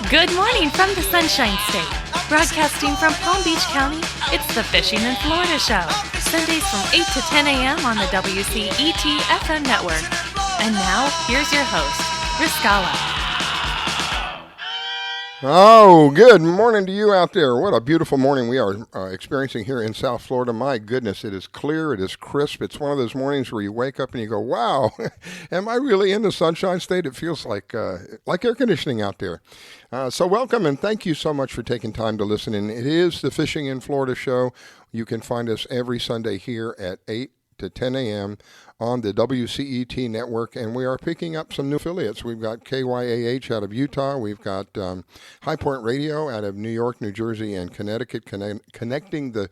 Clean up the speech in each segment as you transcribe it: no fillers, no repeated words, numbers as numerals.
Good morning from the Sunshine State. Broadcasting from Palm Beach County, it's the Fishing in Florida Show. Sundays from 8 to 10 a.m. on the WCET FM network. And now, here's your host, Riscala. Oh, good morning to you out there. What a beautiful morning we are experiencing here in South Florida. My goodness, it is clear, it is crisp. It's one of those mornings where you wake up and you go, wow, am I really in the Sunshine State? It feels like air conditioning out there. So welcome and thank you so much for taking time to listen in. It is the Fishing in Florida Show. You can find us every Sunday here at 8 to 10 a.m. on the WCET network, and we are picking up some new affiliates. We've got KYAH out of Utah. We've got High Point Radio out of New York, New Jersey, and Connecticut, connecting the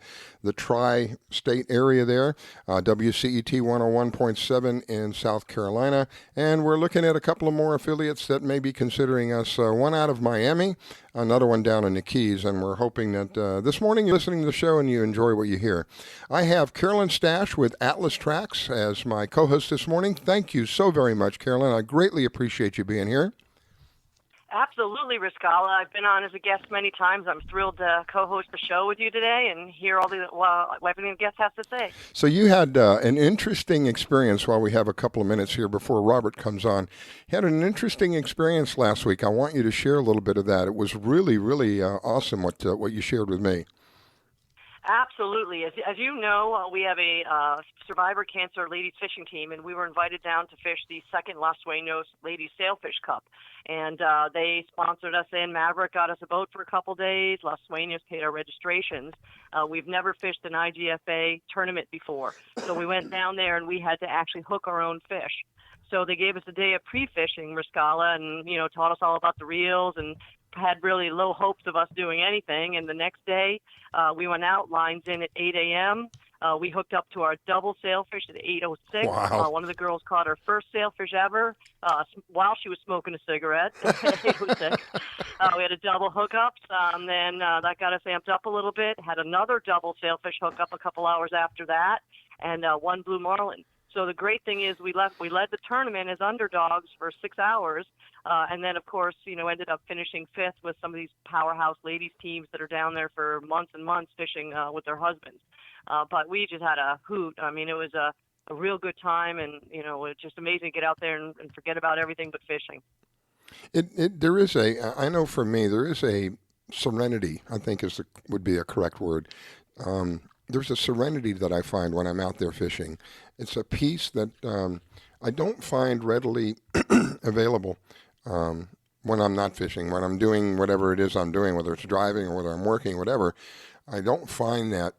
tri-state area there. WCET 101.7 in South Carolina, and we're looking at a couple of more affiliates that may be considering us. One out of Miami, another one down in the Keys, and we're hoping that this morning you're listening to the show and you enjoy what you hear. I have Carolyn Stash with Atlas Trax as my co-host this morning. Thank you so very much, Carolyn. I greatly appreciate you being here. Absolutely, Riscala. I've been on as a guest many times. I'm thrilled to co-host the show with you today and hear all everything the guest has to say. So you had an interesting experience while we have a couple of minutes here before Robert comes on. You had an interesting experience last week. I want you to share a little bit of that. It was really, really awesome what you shared with me. Absolutely. As you know, we have a Survivor Cancer Ladies Fishing Team, and we were invited down to fish the second Los Sueños Ladies Sailfish Cup. And they sponsored us in. Maverick got us a boat for a couple days. Los Sueños paid our registrations. We've never fished an IGFA tournament before. So we went down there, and we had to actually hook our own fish. So they gave us a day of pre-fishing, Riscala, and, taught us all about the reels and had really low hopes of us doing anything. And the next day, we went out, lines in at 8 a.m. We hooked up to our double sailfish at 8:06. Wow. One of the girls caught her first sailfish ever while she was smoking a cigarette at 8:06. We had a double hookups, and then that got us amped up a little bit. Had another double sailfish hookup a couple hours after that, and one blue marlin. So the great thing is we led the tournament as underdogs for 6 hours, and then, of course, ended up finishing fifth with some of these powerhouse ladies teams that are down there for months and months fishing with their husbands. But we just had a hoot. I mean, it was a real good time, and, it's just amazing to get out there and forget about everything but fishing. I know for me, there is a serenity, I think would be a correct word. There's a serenity that I find when I'm out there fishing. It's a peace that I don't find readily available when I'm not fishing, when I'm doing whatever it is I'm doing, whether it's driving or whether I'm working, whatever. I don't find that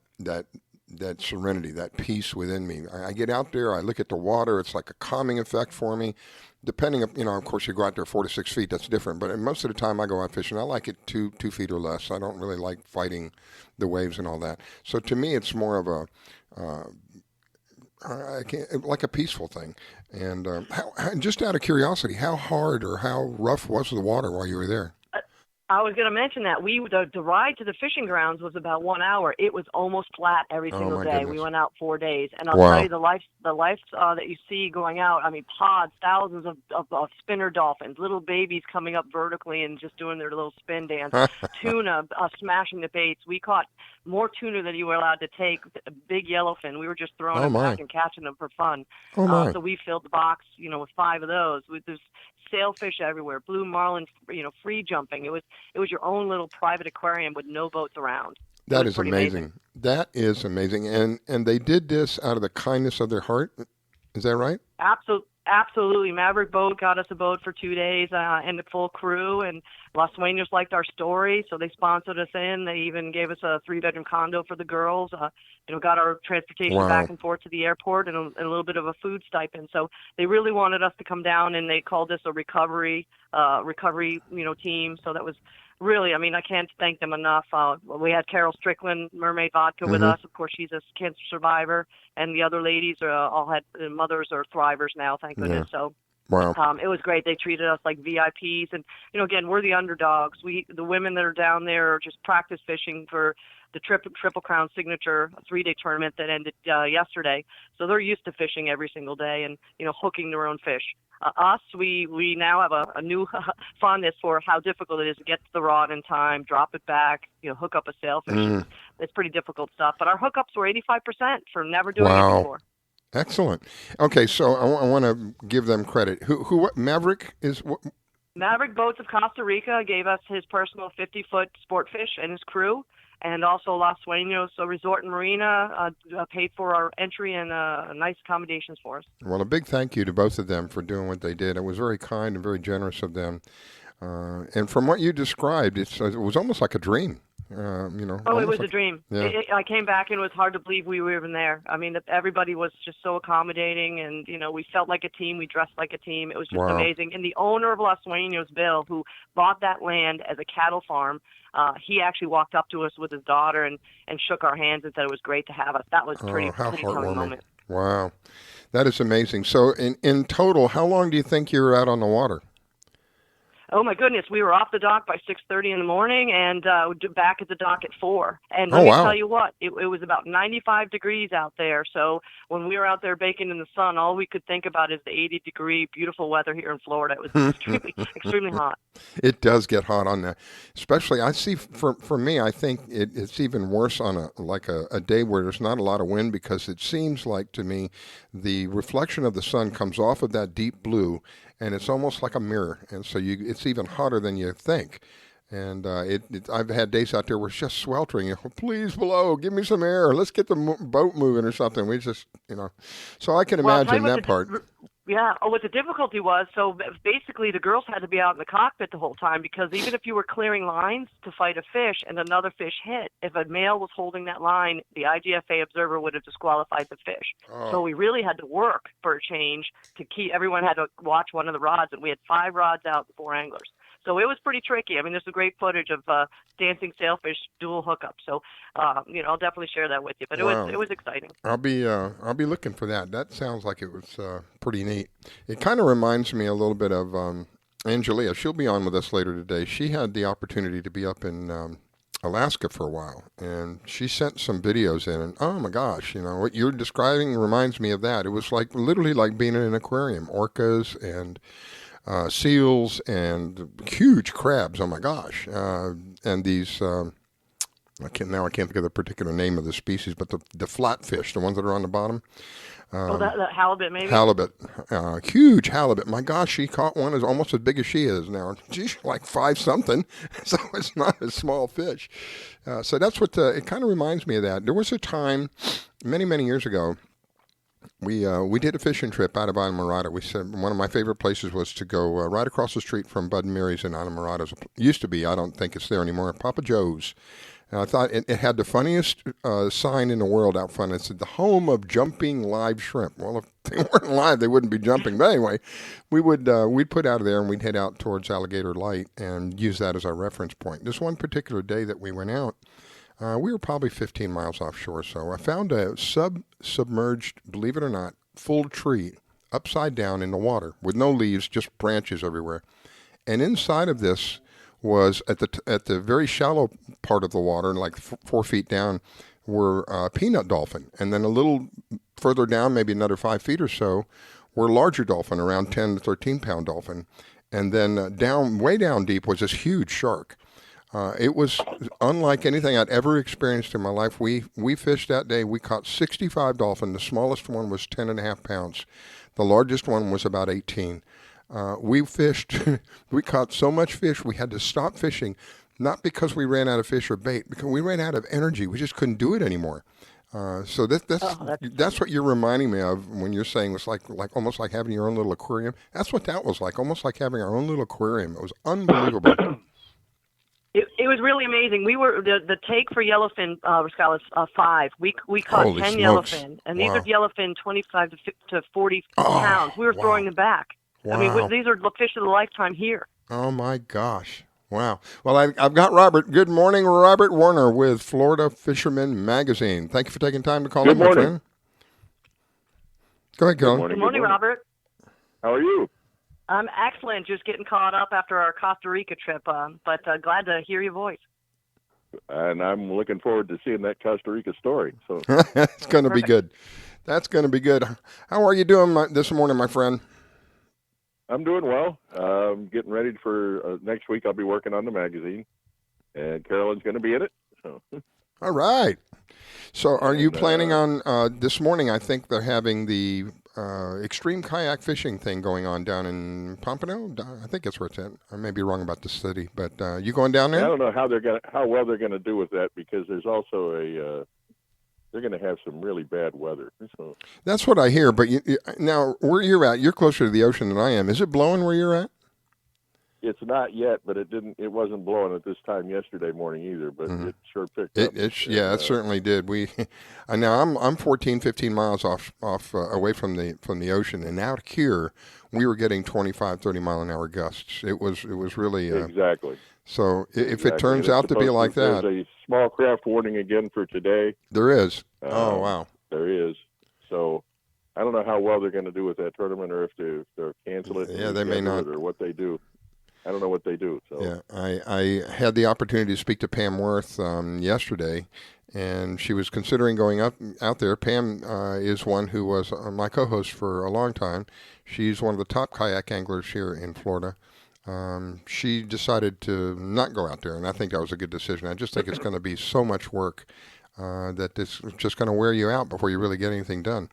serenity, that peace within me. I get out there, I look at the water, it's like a calming effect for me. Depending, of course, you go out there 4 to 6 feet, that's different. But most of the time I go out fishing, I like it 2 feet or less. I don't really like fighting the waves and all that. So to me, it's more of like a peaceful thing. And just out of curiosity, how hard or how rough was the water while you were there? I was going to mention that the ride to the fishing grounds was about 1 hour. It was almost flat every single day. Goodness. We went out 4 days, and I'll Wow. tell you the life that you see going out. I mean, pods, thousands of spinner dolphins, little babies coming up vertically and just doing their little spin dance. Tuna smashing the baits. We caught more tuna than you were allowed to take. A big yellowfin. We were just throwing them back and catching them for fun. So we filled the box, with 5 of those. There's sailfish everywhere, blue marlin, free jumping. It was your own little private aquarium with no boats around. That is amazing. That is amazing. And they did this out of the kindness of their heart. Is that right? Absolutely. Maverick Boat got us a boat for 2 days and a full crew, and Los Sueños liked our story, so they sponsored us in. They even gave us a 3-bedroom condo for the girls, got our transportation back and forth to the airport and a little bit of a food stipend. So they really wanted us to come down, and they called us a recovery team. So that was really, I can't thank them enough. We had Carol Strickland, Mermaid Vodka, with us. Of course, she's a cancer survivor, and the other ladies all had mothers or thrivers now, thank goodness. So wow. It was great. They treated us like VIPs, and again, we're the underdogs. The women that are down there are just practice fishing for the Triple Crown Signature 3-day tournament that ended yesterday. So they're used to fishing every single day and hooking their own fish. we now have a new fondness for how difficult it is to get the rod in time, drop it back, hook up a sailfish. It's pretty difficult stuff. But our hookups were 85% for never doing it before. Excellent. Okay, so I want to give them credit. What Maverick is? What? Maverick Boats of Costa Rica gave us his personal 50-foot sport fish and his crew, and also Los Sueños Resort and Marina paid for our entry and nice accommodations for us. Well, a big thank you to both of them for doing what they did. It was very kind and very generous of them. And from what you described, it was almost like a dream. It was a dream. Yeah. I came back and it was hard to believe we were even there. I mean, everybody was just so accommodating, and we felt like a team. We dressed like a team. It was just amazing. And the owner of Los Sueños, Bill, who bought that land as a cattle farm, he actually walked up to us with his daughter and shook our hands and said it was great to have us. That was pretty heartwarming moment. Wow, that is amazing. So in total, how long do you think you were out on the water? Oh my goodness, we were off the dock by 6:30 in the morning and back at the dock at 4. And let me tell you what, it was about 95 degrees out there. So when we were out there baking in the sun, all we could think about is the 80-degree beautiful weather here in Florida. It was extremely hot. It does get hot on that, especially I see for me. I think it's even worse on a day where there's not a lot of wind, because it seems like to me the reflection of the sun comes off of that deep blue. And it's almost like a mirror, and so it's even hotter than you think. And I've had days out there where it's just sweltering. Please below, give me some air. Let's get the boat moving or something. We just, So I can imagine that part. Yeah. What the difficulty was, so basically the girls had to be out in the cockpit the whole time, because even if you were clearing lines to fight a fish and another fish hit, if a male was holding that line, the IGFA observer would have disqualified the fish. Oh. So we really had to work for a change to keep, everyone had to watch one of the rods, and we had 5 rods out and 4 anglers. So it was pretty tricky. I mean, there's some great footage of dancing sailfish dual hookup. So, I'll definitely share that with you. But it was exciting. I'll be looking for that. That sounds like it was pretty neat. It kind of reminds me a little bit of Angelia. She'll be on with us later today. She had the opportunity to be up in Alaska for a while, and she sent some videos in. And oh my gosh, what you're describing reminds me of that. It was literally like being in an aquarium. Orcas and seals and huge crabs. Oh my gosh! And these I can't think of the particular name of the species, but the flatfish, the ones that are on the bottom. That halibut, maybe. Halibut, huge halibut. My gosh, she caught one as almost as big as she is now. She's like 5 something, so it's not a small fish. So that's what it kind of reminds me of that. There was a time many years ago. We did a fishing trip out of Islamorada. We said one of my favorite places was to go right across the street from Bud and Mary's in Islamorada. It used to be, I don't think it's there anymore, Papa Joe's. And I thought it had the funniest sign in the world out front. It said, the home of jumping live shrimp. Well, if they weren't live, they wouldn't be jumping. But anyway, we'd put out of there and we'd head out towards Alligator Light and use that as our reference point. This one particular day that we went out, we were probably 15 miles offshore. So I found a submerged, believe it or not, full tree upside down in the water with no leaves, just branches everywhere. And inside of this was at the very shallow part of the water, like 4 feet down, were peanut dolphin, and then a little further down, maybe another 5 feet or so, were larger dolphin, around 10 to 13 pound dolphin, and then way down deep was this huge shark. It was unlike anything I'd ever experienced in my life. We fished that day. We caught 65 dolphin. The smallest one was 10.5 pounds. The largest one was about 18. We fished, we caught so much fish, we had to stop fishing, not because we ran out of fish or bait, because we ran out of energy. We just couldn't do it anymore. So that's what you're reminding me of when you're saying it's like almost like having your own little aquarium. That's what that was like, almost like having our own little aquarium. It was unbelievable. It was really amazing. We were the take for yellowfin, Rascal, is 5. We caught Holy 10 smokes. yellowfin, and these are yellowfin 25 to 40 pounds. We were throwing them back. Wow. I mean, these are the fish of the lifetime here. Oh my gosh! Wow. Well, I've got Robert. Good morning, Robert Warner with Florida Fisherman Magazine. Thank you for taking time to call in, my friend. Go ahead, Carolyn. Good morning, Robert. How are you? I'm excellent. Just getting caught up after our Costa Rica trip, but glad to hear your voice. And I'm looking forward to seeing that Costa Rica story. So it's going to be good. That's going to be good. How are you doing this morning, my friend? I'm doing well. Getting ready for next week. I'll be working on the magazine, and Carolyn's going to be in it. So. All right. So are you planning on this morning? I think they're having the extreme kayak fishing thing going on down in Pompano. I think that's where it's at. I may be wrong about the city, but you going down there? I don't know how well they're gonna do with that, because there's also they're gonna have some really bad weather. So. That's what I hear. But now where you're at, you're closer to the ocean than I am. Is it blowing where you're at? It's not yet, but it wasn't blowing at this time yesterday morning either, but it sure picked up. It certainly did. Now I'm 14, 15 miles off away from the ocean, and out here we were getting 25, 30 mile an hour gusts. It was really exactly. So if it turns out to be like that, there's a small craft warning again for today. There is. Oh wow. There is. So I don't know how well they're going to do with that tournament, or if they'll cancel it. Yeah, they may not, or what they do. I don't know what they do. So. Yeah, I had the opportunity to speak to Pam Worth yesterday, and she was considering going out there. Pam is one who was my co-host for a long time. She's one of the top kayak anglers here in Florida. She decided to not go out there, and I think that was a good decision. I just think it's going to be so much work that it's just going to wear you out before you really get anything done.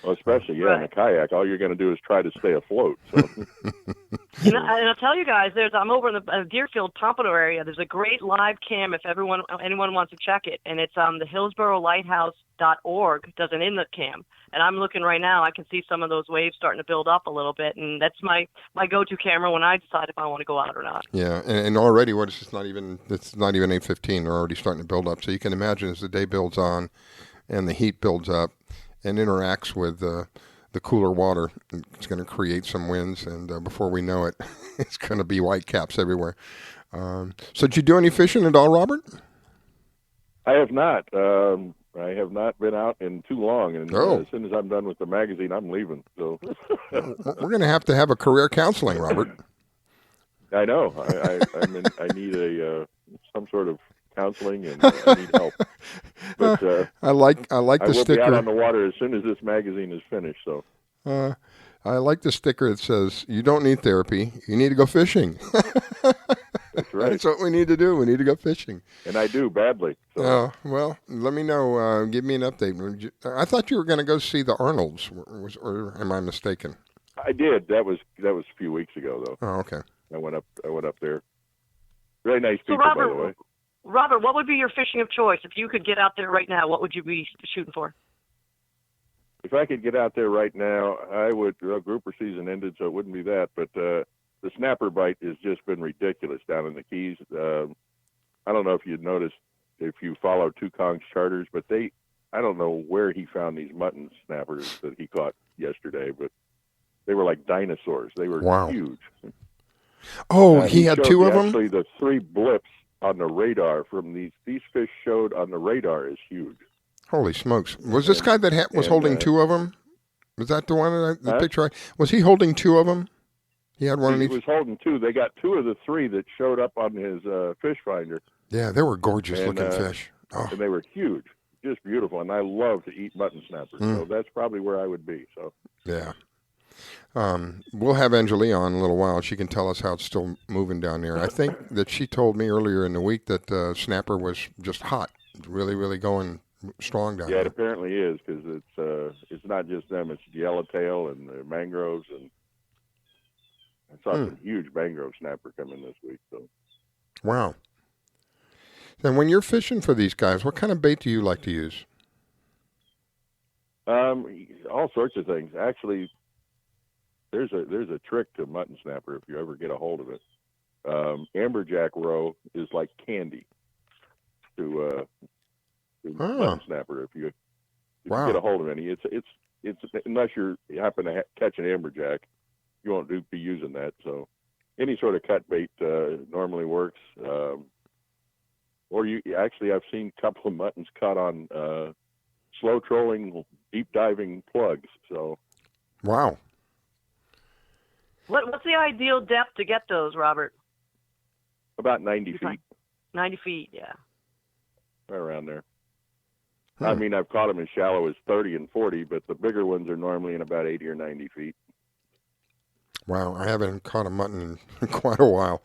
Well, especially, in a kayak, all you're going to do is try to stay afloat. So. And I'll tell you guys, I'm over in the Deerfield, Pompano area. There's a great live cam if anyone wants to check it, and it's the HillsboroLighthouse.org does an inlet cam. And I'm looking right now. I can see some of those waves starting to build up a little bit, and that's my go-to camera when I decide if I want to go out or not. Yeah, and already it's not even 8:15. They're already starting to build up. So you can imagine as the day builds on, and the heat builds up, and interacts with the cooler water, it's going to create some winds, and before we know it, it's going to be white caps everywhere. So did you do any fishing at all, Robert? I have not. I have not been out in too long, and as soon as I'm done with the magazine, I'm leaving. So we're going to have a career counseling, Robert. I know. I need some sort of counseling, and I need help. But I like the sticker. I will be out on the water as soon as this magazine is finished. So I like the sticker that says, "You don't need therapy. You need to go fishing." That's right. That's what we need to do. We need to go fishing. And I do badly. So. Oh well, let me know. Give me an update. I thought you were going to go see the Arnolds, or am I mistaken? I did. That was a few weeks ago, though. Oh, okay. I went up there. Very nice people, Robert, by the way. Robert, what would be your fishing of choice? If you could get out there right now, what would you be shooting for? If I could get out there right now, I would. Grouper season ended, so it wouldn't be that. But the snapper bite has just been ridiculous down in the Keys. I don't know if you'd noticed if you follow Two Kongs charters, but I don't know where he found these mutton snappers that he caught yesterday, but they were like dinosaurs. They were huge. Oh, he had two of them? Actually, the 3 blips on the radar from these fish showed on the radar is huge. Holy smokes. Was this guy that was holding 2 of them? Was that the one, the picture? Was he holding 2 of them? He had one. He was holding 2. They got 2 of the 3 that showed up on his fish finder. Yeah, they were gorgeous looking fish. Oh. And they were huge, just beautiful. And I love to eat mutton snappers, so that's probably where I would be. So yeah. We'll have Angelia on in a little while. She can tell us how it's still moving down there. I think that she told me earlier in the week that snapper was just hot, really, really going strong down there. Yeah, it apparently is, because it's not just them. It's yellowtail and the mangroves, and I saw some huge mangrove snapper coming this week. So wow. And when you're fishing for these guys, what kind of bait do you like to use? All sorts of things. Actually, there's a trick to mutton snapper if you ever get a hold of it. Amberjack roe is like candy to mutton snapper if you get a hold of any. It's unless you happen to catch an amberjack, you won't be using that. So any sort of cut bait normally works. Or I've seen a couple of muttons caught on slow trolling, deep diving plugs. So wow. What's the ideal depth to get those, Robert? About 90 feet. 90 feet, yeah. Right around there. I mean, I've caught them as shallow as 30 and 40, but the bigger ones are normally in about 80 or 90 feet. Wow, I haven't caught a mutton in quite a while.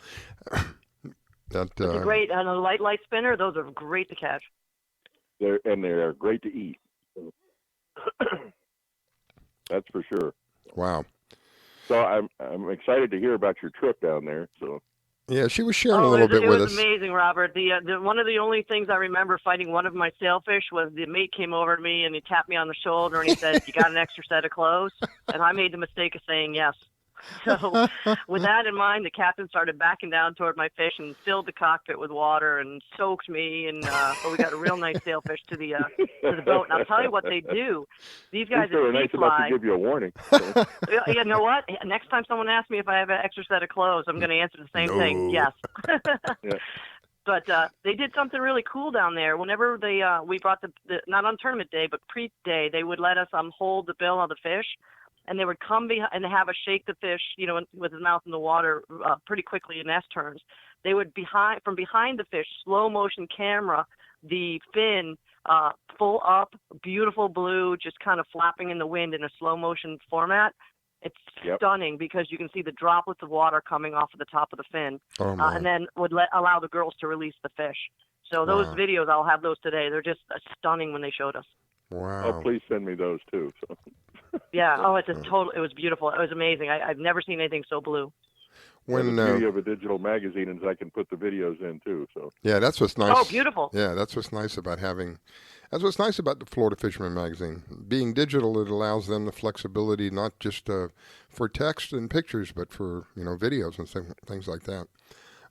It's a great, and a light spinner, those are great to catch. They're great to eat. That's for sure. Wow. So I'm excited to hear about your trip down there. So. Yeah, she was sharing a little bit with us. It was amazing, Robert. The one of the only things I remember fighting one of my sailfish was the mate came over to me and he tapped me on the shoulder and he said, "You got an extra set of clothes?" And I made the mistake of saying yes. So with that in mind, the captain started backing down toward my fish and filled the cockpit with water and soaked me. And so we got a real nice sailfish to the boat. And I'll tell you what they do. These guys at nice enough to give you a warning. So. You know what? Next time someone asks me if I have an extra set of clothes, I'm going to answer the same thing. Yes. Yeah. But they did something really cool down there. Whenever we brought the not on tournament day, but pre-day, they would let us hold the bill of the fish. And they would come and have us shake the fish, with his mouth in the water pretty quickly in S turns. They would from behind the fish, slow motion camera, the fin full up, beautiful blue, just kind of flapping in the wind in a slow motion format. It's stunning because you can see the droplets of water coming off of the top of the fin, and then would allow the girls to release the fish. So those videos, I'll have those today. They're just stunning when they showed us. Wow. Oh, please send me those too. So. Yeah. Oh, it was beautiful. It was amazing. I've never seen anything so blue. When the beauty of a digital magazine is I can put the videos in too. So. Yeah, that's what's nice. Oh, beautiful. Yeah, that's what's nice about that's what's nice about the Florida Fisherman magazine. Being digital, it allows them the flexibility not just for text and pictures, but for videos and things like that.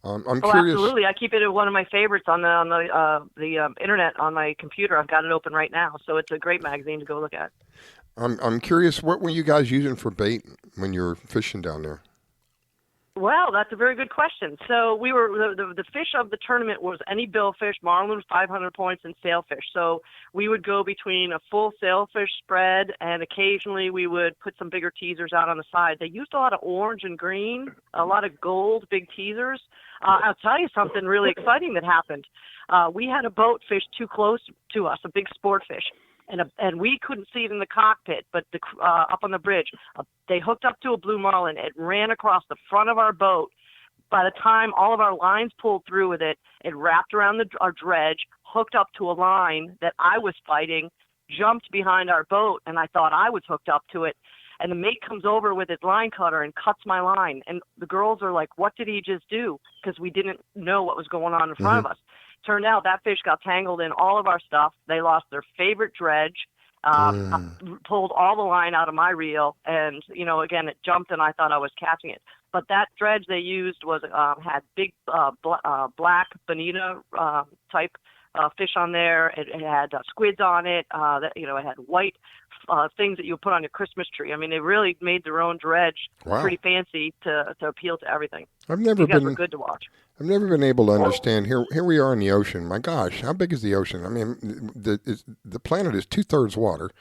I'm curious. Absolutely. I keep it one of my favorites on the internet on my computer. I've got it open right now, so it's a great magazine to go look at. I'm curious. What were you guys using for bait when you were fishing down there? Well, that's a very good question. So we were the fish of the tournament was any billfish, marlin 500 points, and sailfish. So we would go between a full sailfish spread, and occasionally we would put some bigger teasers out on the side. They used a lot of orange and green, a lot of gold, big teasers. I'll tell you something really exciting that happened. We had a boat fish too close to us, a big sport fish. And we couldn't see it in the cockpit, but up on the bridge, they hooked up to a blue marlin. It ran across the front of our boat. By the time all of our lines pulled through with it, it wrapped around our dredge, hooked up to a line that I was fighting, jumped behind our boat, and I thought I was hooked up to it. And the mate comes over with his line cutter and cuts my line. And the girls are like, "What did he just do?" Because we didn't know what was going on in front of us. Turned out that fish got tangled in all of our stuff. They lost their favorite dredge, pulled all the line out of my reel, and again it jumped, and I thought I was catching it. But that dredge they used was had big black bonita type fish on there. It had squids on it. It had white things that you would put on your Christmas tree. I mean, they really made their own dredge pretty fancy to appeal to everything. These guys were good to watch. I've never been able to understand. Here we are in the ocean. My gosh, how big is the ocean? I mean, the planet is 2/3 water.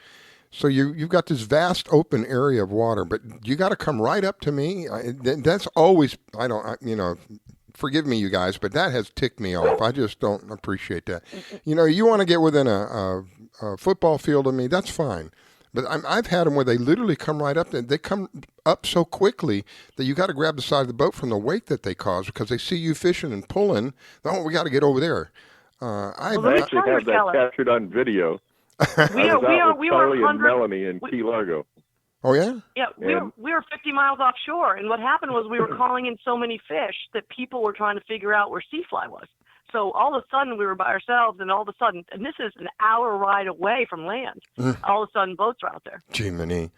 So you've got this vast open area of water, but you got to come right up to me. That's always, forgive me, you guys, but that has ticked me off. I just don't appreciate that. You want to get within a football field of me, that's fine. But I've had them where they literally come right up. They come up so quickly that you got to grab the side of the boat from the weight that they cause because they see you fishing and pulling. Oh, we got to get over there. I actually have that captured on video. We were 100. And Melanie in Key Largo. Oh yeah. Yeah, we were 50 miles offshore, and what happened was we were calling in so many fish that people were trying to figure out where seafly was. So all of a sudden we were by ourselves, and all of a sudden, and this is an hour ride away from land. All of a sudden, boats are out there. Gee, Minnie,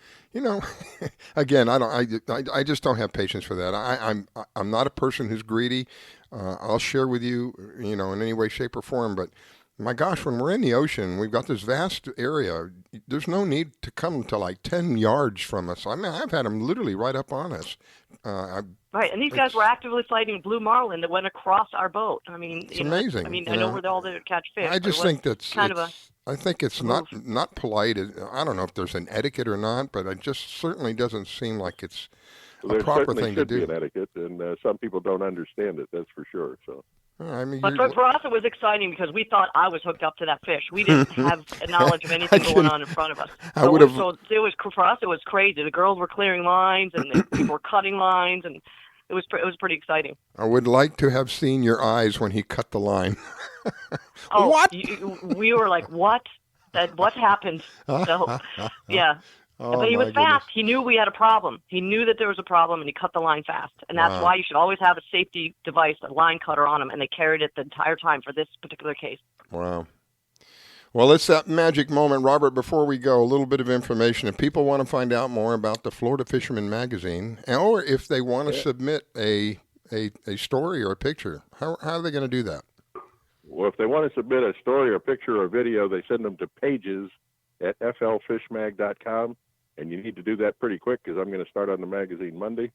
again, I just don't have patience for that. I'm not a person who's greedy. I'll share with you, in any way, shape, or form. But my gosh, when we're in the ocean, we've got this vast area. There's no need to come to like 10 yards from us. I mean, I've had them literally right up on us. Right, and these guys were actively fighting blue marlin that went across our boat. I mean, it's amazing. I know we're all there to catch fish. I just think I think it's not polite. I don't know if there's an etiquette or not, but it just certainly doesn't seem like it's There proper certainly thing to should be do. an etiquette, and some people don't understand it. That's for sure. So. I mean, But for us, it was exciting because we thought I was hooked up to that fish. We didn't have knowledge of anything going on in front of us. I would have. So it was for us. It was crazy. The girls were clearing lines, and the people were cutting lines, and it was pretty exciting. I would like to have seen your eyes when he cut the line. Oh, what? We were like, what? What happened? So, yeah. Oh, but he was my fast. goodness. He knew we had a problem. He knew that there was a problem, and he cut the line fast. And that's Wow. why you should always have a safety device, a line cutter on him, and they carried it the entire time for this particular case. Wow. Well, it's that magic moment, Robert. Before we go, a little bit of information. If people want to find out more about the Florida Fisherman magazine, or if they want to submit a story or a picture, how are they going to do that? Well, if they want to submit a story or picture or video, they send them to pages@flfishmag.com. And you need to do that pretty quick because I'm going to start on the magazine Monday.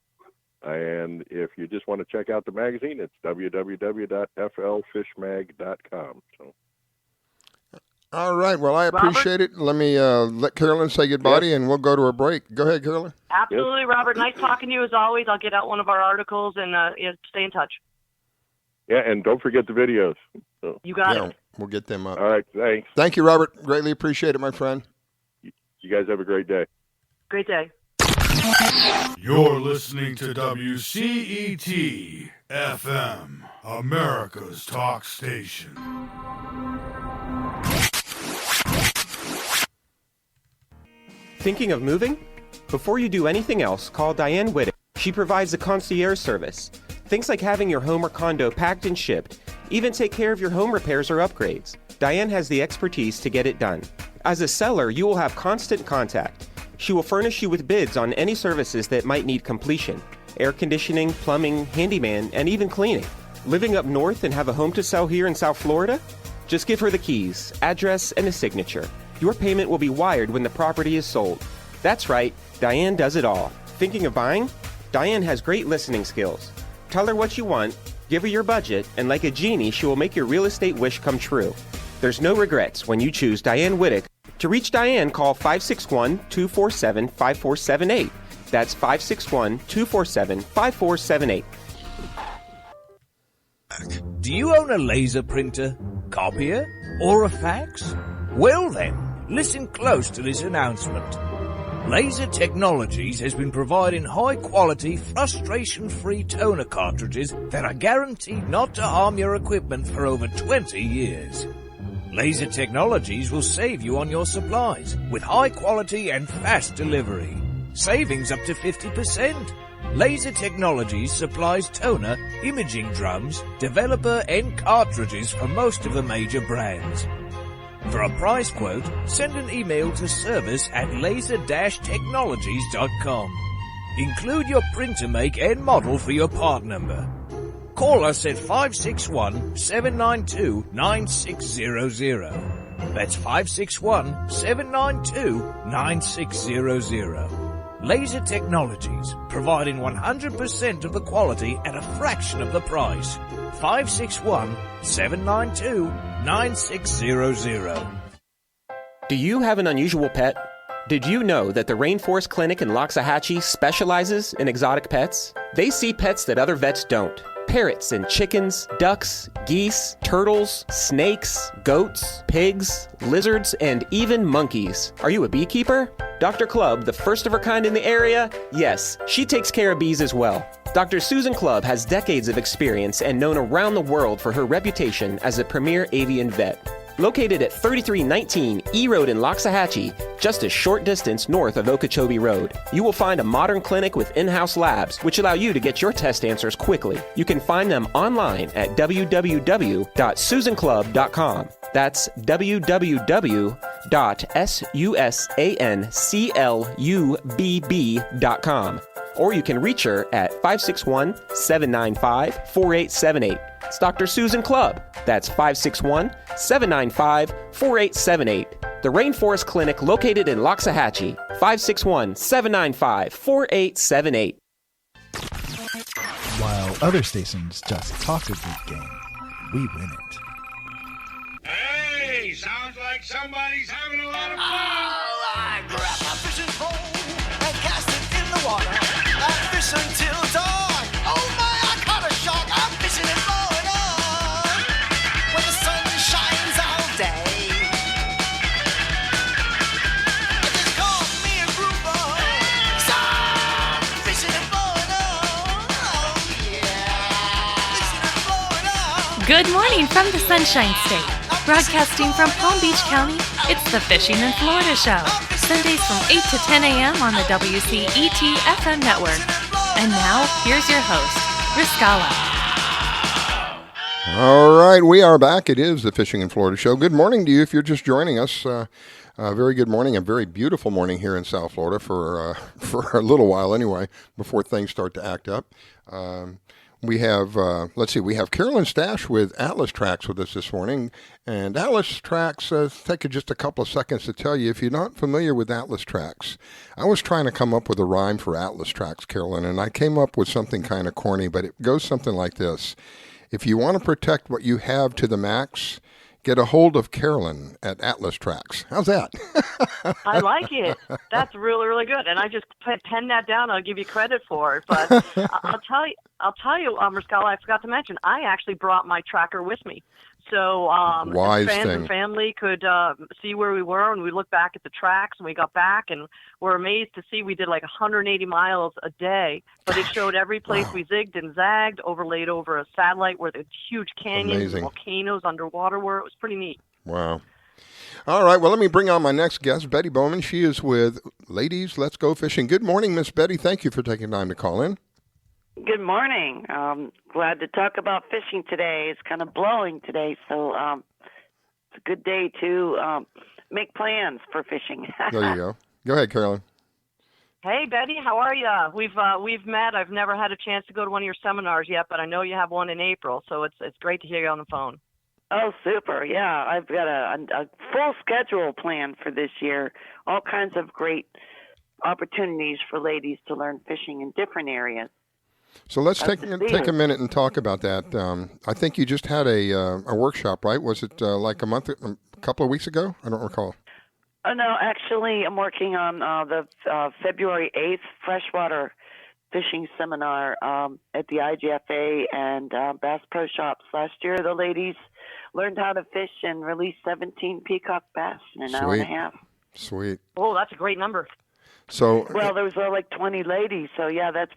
And if you just want to check out the magazine, it's www.flfishmag.com. So. All right. Well, I appreciate it. Let me let Carolyn say goodbye, and we'll go to a break. Go ahead, Carolyn. Absolutely, Robert. Nice talking to you as always. I'll get out one of our articles and stay in touch. Yeah, and don't forget the videos. So. You got it. We'll get them up. All right, thanks. Thank you, Robert. Greatly appreciate it, my friend. You guys have a great day. Great day. You're listening to WCET FM, America's talk station. Thinking of moving? Before you do anything else, call Diane Whittick. She provides a concierge service. Things like having your home or condo packed and shipped, even take care of your home repairs or upgrades. Diane has the expertise to get it done. As a seller, you will have constant contact. She will furnish you with bids on any services that might need completion: air conditioning, plumbing, handyman, and even cleaning. Living up north and have a home to sell here in South Florida? Just give her the keys, address, and a signature. Your payment will be wired when the property is sold. That's right, Diane does it all. Thinking of buying? Diane has great listening skills. Tell her what you want, give her your budget, and like a genie, she will make your real estate wish come true. There's no regrets when you choose Diane Whittick. To reach Diane, call 561-247-5478. That's 561-247-5478. Do you own a laser printer, copier, or a fax? Well then, listen close to this announcement. Laser Technologies has been providing high-quality, frustration-free toner cartridges that are guaranteed not to harm your equipment for over 20 years. Laser Technologies will save you on your supplies with high quality and fast delivery. Savings up to 50%. Laser Technologies supplies toner, imaging drums, developer and cartridges for most of the major brands. For a price quote, send an email to service@laser-technologies.com. Include your printer make and model for your part number. Call us at 561-792-9600. That's 561-792-9600. Laser Technologies, providing 100% of the quality at a fraction of the price. 561-792-9600. Do you have an unusual pet? Did you know that the Rainforest Clinic in Loxahatchee specializes in exotic pets? They see pets that other vets don't. Parrots and chickens, ducks, geese, turtles, snakes, goats, pigs, lizards, and even monkeys. Are you a beekeeper? Dr. Clubb, the first of her kind in the area? Yes, she takes care of bees as well. Dr. Susan Clubb has decades of experience and known around the world for her reputation as a premier avian vet. Located at 3319 E Road in Loxahatchee, just a short distance north of Okeechobee Road, you will find a modern clinic with in-house labs which allow you to get your test answers quickly. You can find them online at www.susanclub.com. That's www.susanclubb.com. Or you can reach her at 561-795-4878. It's Dr. Susan Clubb. That's 561-795-4878. The Rainforest Clinic located in Loxahatchee. 561-795-4878. While other stations just talk a good game, we win it. Hey, sounds like somebody's having a lot of fun. I grab my fishing pole and cast it in the water. That fish until dawn. Oh my, I caught a shark. I'm fishing in Florida, where the sun shines all day. I just caught me a grouper, so I'm fishing in Florida. Oh yeah, fishing in Florida. Good morning from the Sunshine State. Broadcasting from Palm Beach County, it's the Fishing in Florida Show. Sundays from 8 to 10 a.m. on the WCET FM network. And now, here's your host, Riscala. All right, we are back. It is the Fishing in Florida Show. Good morning to you if you're just joining us. Very good morning, a very beautiful morning here in South Florida for a little while anyway, before things start to act up. We have, we have Carolyn Stash with Atlas Trax with us this morning. And Atlas Trax, take just a couple of seconds to tell you, if you're not familiar with Atlas Trax, I was trying to come up with a rhyme for Atlas Trax, Carolyn, and I came up with something kind of corny, but it goes something like this. If you want to protect what you have to the max, get a hold of Carolyn at Atlas Trax. How's that? I like it. That's really, really good. And I just penned that down. I'll give you credit for it. But I'll tell you, Riscala, I forgot to mention, I actually brought my tracker with me. So Wise fans thing. and family could see where we were, and we looked back at the tracks, and we got back, and we're amazed to see we did like 180 miles a day. But it showed every place we zigged and zagged, overlaid over a satellite where the huge canyons and volcanoes underwater were. It was pretty neat. Wow. All right, well, let me bring on my next guest, Betty Bauman. She is with Ladies, Let's Go Fishing. Good morning, Miss Betty. Thank you for taking time to call in. Good morning. Glad to talk about fishing today. It's kind of blowing today, so it's a good day to make plans for fishing. There you go. Go ahead, Carolyn. Hey, Betty, how are you? We've met. I've never had a chance to go to one of your seminars yet, but I know you have one in April, so it's great to hear you on the phone. Oh, super. Yeah, I've got a full schedule planned for this year. All kinds of great opportunities for ladies to learn fishing in different areas. So let's take a minute and talk about that. I think you just had a workshop, right? Was it like a couple of weeks ago? I don't recall. Oh, no, actually, I'm working on the February 8th freshwater fishing seminar at the IGFA and Bass Pro Shops. Last year, the ladies learned how to fish and release 17 peacock bass in an hour and a half. Sweet. Oh, that's a great number. So well, there was like 20 ladies, so yeah, that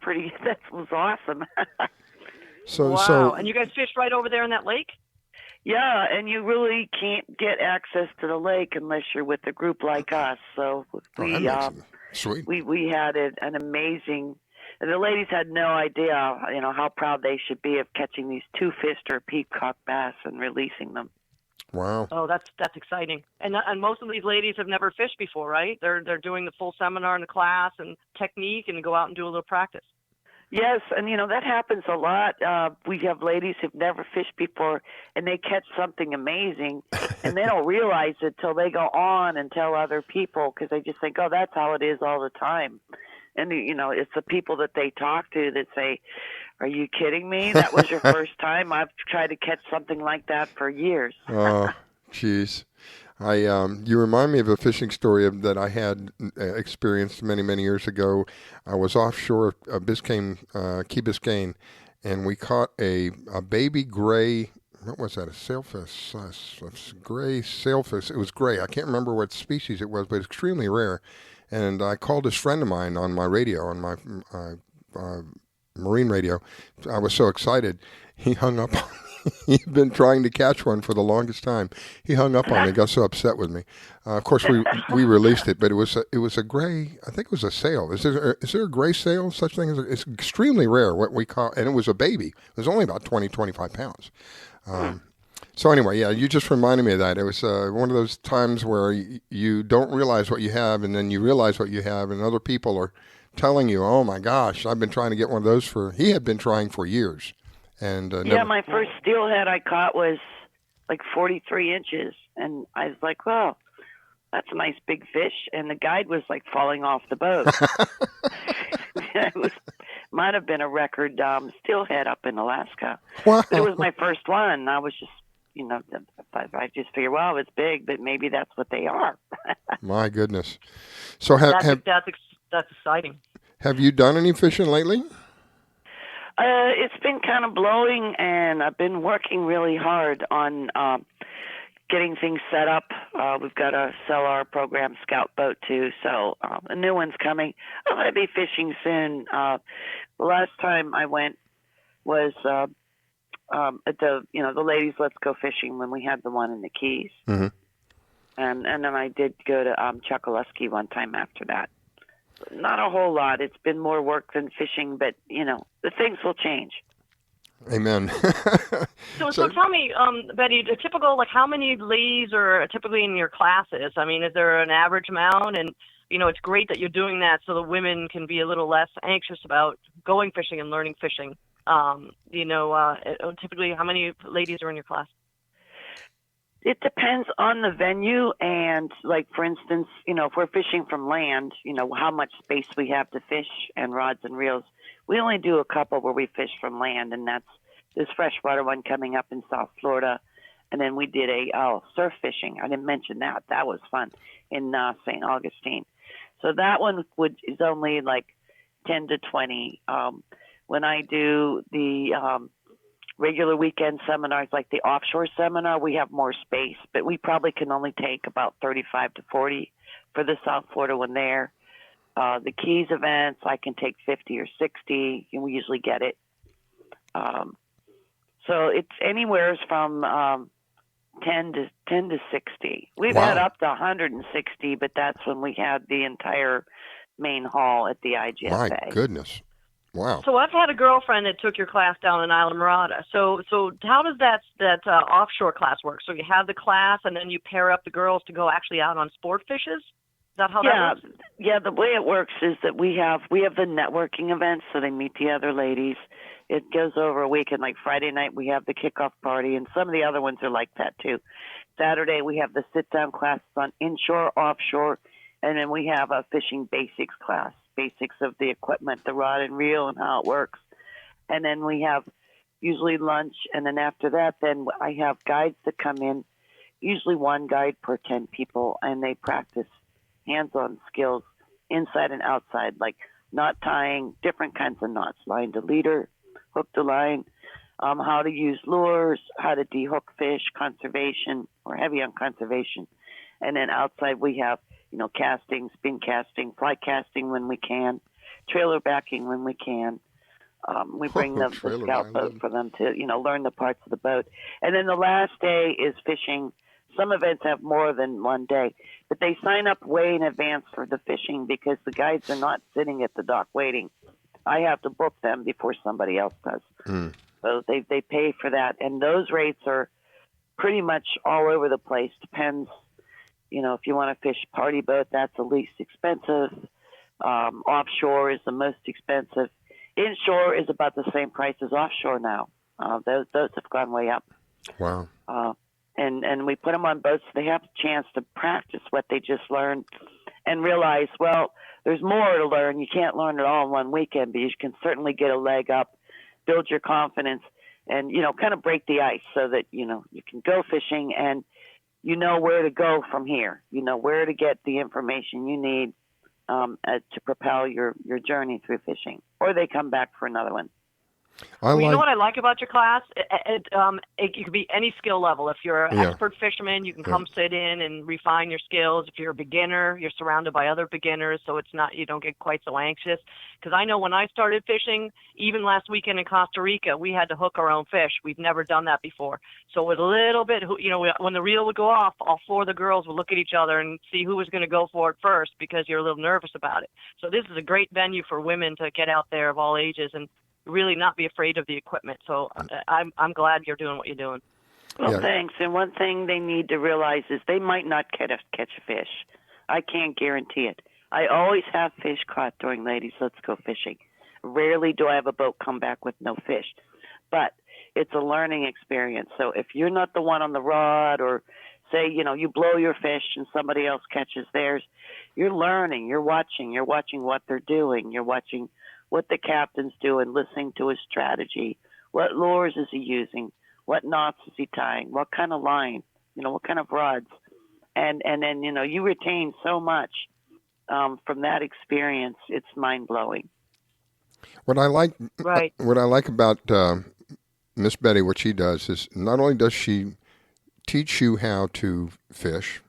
was awesome. Wow. And you guys fished right over there in that lake? Yeah, and you really can't get access to the lake unless you're with a group like us. So sweet. We had an amazing. The ladies had no idea, how proud they should be of catching these two-fister peacock bass and releasing them. Wow. Oh, that's exciting. And most of these ladies have never fished before, right? They're doing the full seminar and the class and technique and go out and do a little practice. Yes, and that happens a lot. We have ladies who've never fished before, and they catch something amazing, and they don't realize it till they go on and tell other people because they just think, oh, that's how it is all the time. And, it's the people that they talk to that say, are you kidding me? That was your first time? I've tried to catch something like that for years. Oh, jeez. You remind me of a fishing story that I had experienced many, many years ago. I was offshore of Key Biscayne, and we caught a baby gray, what was that, a sailfish, gray sailfish. It was gray. I can't remember what species it was, but it's extremely rare. And I called this friend of mine on my radio, on my marine radio. I was so excited. He hung up on me. He'd been trying to catch one for the longest time. He hung up on me, got so upset with me. Of course, we released it, but it was a gray, I think it was a sail. Is there a gray sail, such thing? It's extremely rare, what we call, and it was a baby. It was only about 20, 25 pounds. So anyway, yeah, you just reminded me of that. It was one of those times where you don't realize what you have, and then you realize what you have, and other people are telling you, oh my gosh, I've been trying to get one of those he had been trying for years. And my first steelhead I caught was like 43 inches, and I was like, well, that's a nice big fish, and the guide was like falling off the boat. It might have been a record steelhead up in Alaska. Wow. But it was my first one. I was just, I just figured, well, it's big, but maybe that's what they are. My goodness. So that's exciting. Have you done any fishing lately? It's been kind of blowing, and I've been working really hard on getting things set up. We've got to sell our program Scout boat too, so a new one's coming. I'm going to be fishing soon. The last time I went was at the ladies' Let's Go Fishing when we had the one in the Keys, Mm-hmm. and then I did go to Chokoloskee one time after that. Not a whole lot. It's been more work than fishing, but the things will change. Amen. So tell me, Betty, a typical, how many ladies are typically in your classes? I mean, is there an average amount? And, it's great that you're doing that so the women can be a little less anxious about going fishing and learning fishing. Typically, how many ladies are in your class? It depends on the venue, and for instance, if we're fishing from land, how much space we have to fish and rods and reels. We only do a couple where we fish from land, and that's this freshwater one coming up in South Florida, and then we did a surf fishing. I didn't mention that. That was fun in St. Augustine. So that one is only 10 to 20. When I do the regular weekend seminars, like the offshore seminar, we have more space, but we probably can only take about 35 to 40 for the South Florida one there. The Keys events, I can take 50 or 60, and we usually get it. So it's anywhere from 10 to 60. We've had up to 160, but that's when we had the entire main hall at the IGFA. My goodness. Wow. So I've had a girlfriend that took your class down in Islamorada. So how does that offshore class work? So you have the class, and then you pair up the girls to go actually out on sport fishes? Is that how that works? Yeah, the way it works is that we have the networking events, so they meet the other ladies. It goes over a weekend. Like Friday night, we have the kickoff party, and some of the other ones are like that too. Saturday, we have the sit-down classes on inshore, offshore, and then we have a fishing basics class, basics of the equipment, the rod and reel, and how it works. And then we have usually lunch, and then after that, then I have guides that come in, usually one guide per 10 people, and they practice hands-on skills inside and outside, like knot tying, different kinds of knots, line to leader, hook to line, how to use lures, how to dehook fish, conservation. We're heavy on conservation. And then outside we have, casting, spin casting, fly casting when we can, trailer backing when we can. We bring them the scout boat for them to, learn the parts of the boat. And then the last day is fishing. Some events have more than one day, but they sign up way in advance for the fishing because the guides are not sitting at the dock waiting. I have to book them before somebody else does. Mm. So they pay for that. And those rates are pretty much all over the place. Depends, if you want to fish party boat, that's the least expensive. Offshore is the most expensive. Inshore is about the same price as offshore now. Those have gone way up. Wow. And we put them on boats so they have a chance to practice what they just learned and realize, well, there's more to learn. You can't learn it all in one weekend, but you can certainly get a leg up, build your confidence, and, kind of break the ice so that, you can go fishing and you know where to go from here. You know where to get the information you need to propel your journey through fishing. Or they come back for another one. You know what I like about your class? It could be any skill level. If you're an expert fisherman, you can come sit in and refine your skills. If you're a beginner, you're surrounded by other beginners, so you don't get quite so anxious. Because I know when I started fishing, even last weekend in Costa Rica, we had to hook our own fish. We've never done that before. So with a little bit, when the reel would go off, all four of the girls would look at each other and see who was going to go for it first because you're a little nervous about it. So this is a great venue for women to get out there of all ages and really not be afraid of the equipment. So I'm glad you're doing what you're doing. Well, thanks. And one thing they need to realize is they might not catch a fish. I can't guarantee it. I always have fish caught during Ladies Let's Go Fishing. Rarely do I have a boat come back with no fish. But it's a learning experience. So if you're not the one on the rod or say, you blow your fish and somebody else catches theirs, you're learning. You're watching what they're doing. You're watching what the captain's doing, listening to his strategy. What lures is he using? What knots is he tying? What kind of line? What kind of rods? And then, you retain so much from that experience, it's mind-blowing. What I like, Right. what I like about Miss Betty, what she does is not only does she teach you how to fish,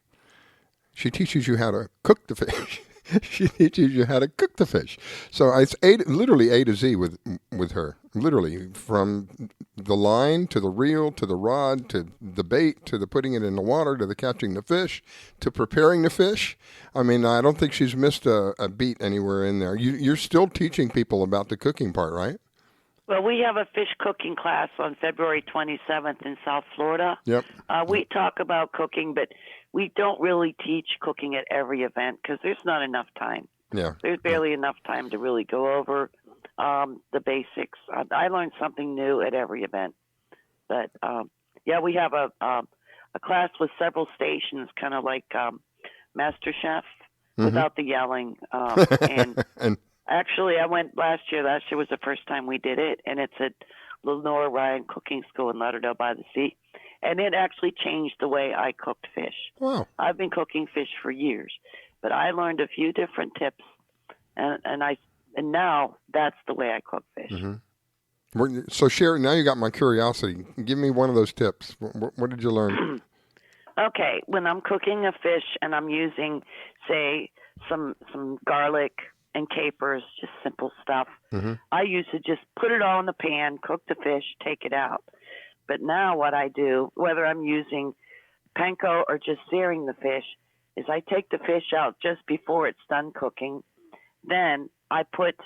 she teaches you how to cook the fish. She teaches you how to cook the fish. So it's literally A to Z with her. Literally from the line to the reel to the rod to the bait to the putting it in the water to the catching the fish to preparing the fish. I mean, I don't think she's missed a beat anywhere in there. You're still teaching people about the cooking part, right? Well, we have a fish cooking class on February 27th in South Florida. Yep. We talk about cooking, but we don't really teach cooking at every event because there's not enough time. Yeah. There's barely enough time to really go over the basics. I learned something new at every event. But, we have a class with several stations, kind of like Master Chef, without the yelling. And actually, I went last year. Last year was the first time we did it, and it's at Lenore Ryan Cooking School in Lauderdale by the Sea. And it actually changed the way I cooked fish. Wow. I've been cooking fish for years, but I learned a few different tips, and now that's the way I cook fish. Mm-hmm. So, Sharon, now you got my curiosity. Give me one of those tips. What did you learn? Okay, when I'm cooking a fish and I'm using, say, some garlic and capers, just simple stuff, I used to just put it all in the pan, cook the fish, take it out. But now what I do, whether I'm using panko or just searing the fish, is I take the fish out just before it's done cooking. Then I put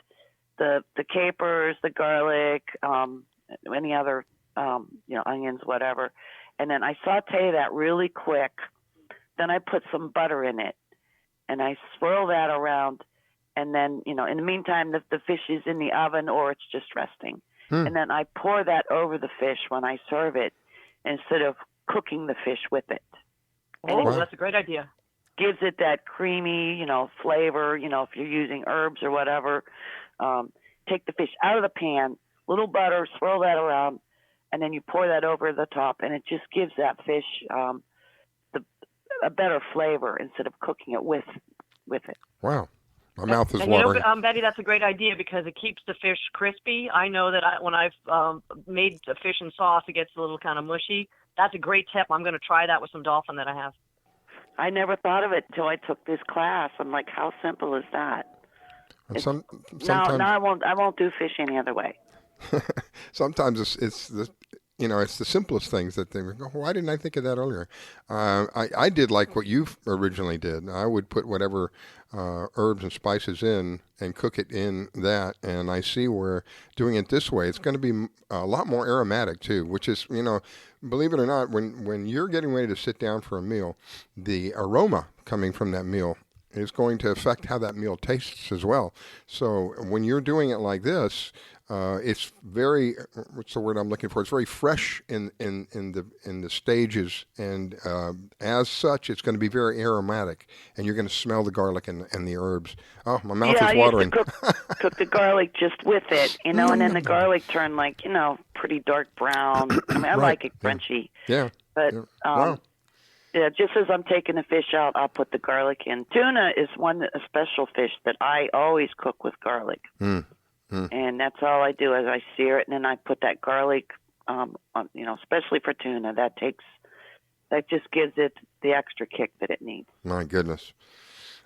the capers, the garlic, any other, onions, whatever. And then I saute that really quick. Then I put some butter in it. And I swirl that around. And then, in the meantime, the fish is in the oven or it's just resting. And then I pour that over the fish when I serve it instead of cooking the fish with it. Oh, that's a great idea. Gives it that creamy, flavor, if you're using herbs or whatever. Take the fish out of the pan, little butter, swirl that around, and then you pour that over the top, and it just gives that fish a better flavor instead of cooking it with it. Wow. My mouth is and watering. Betty, that's a great idea because it keeps the fish crispy. I know that when I've made the fish in sauce, it gets a little kind of mushy. That's a great tip. I'm going to try that with some dolphin that I have. I never thought of it until I took this class. I'm like, how simple is that? Sometimes, I won't do fish any other way. Sometimes it's the simplest things that they go, why didn't I think of that earlier? I did like what you originally did. I would put whatever herbs and spices in and cook it in that. And I see where doing it this way, it's going to be a lot more aromatic too, which is, believe it or not, when you're getting ready to sit down for a meal, the aroma coming from that meal is going to affect how that meal tastes as well. So when you're doing it like this, it's very, what's the word I'm looking for? It's very fresh in the stages, and as such, it's going to be very aromatic, and you're going to smell the garlic and the herbs. Oh, my mouth is watering. I used to cook the garlic just with it, and then the garlic turned pretty dark brown. I mean, I like it crunchy. Yeah. But wow. Yeah, just as I'm taking the fish out, I'll put the garlic in. Tuna is a special fish that I always cook with garlic. And that's all I do is I sear it, and then I put that garlic, especially for tuna. That just gives it the extra kick that it needs. My goodness.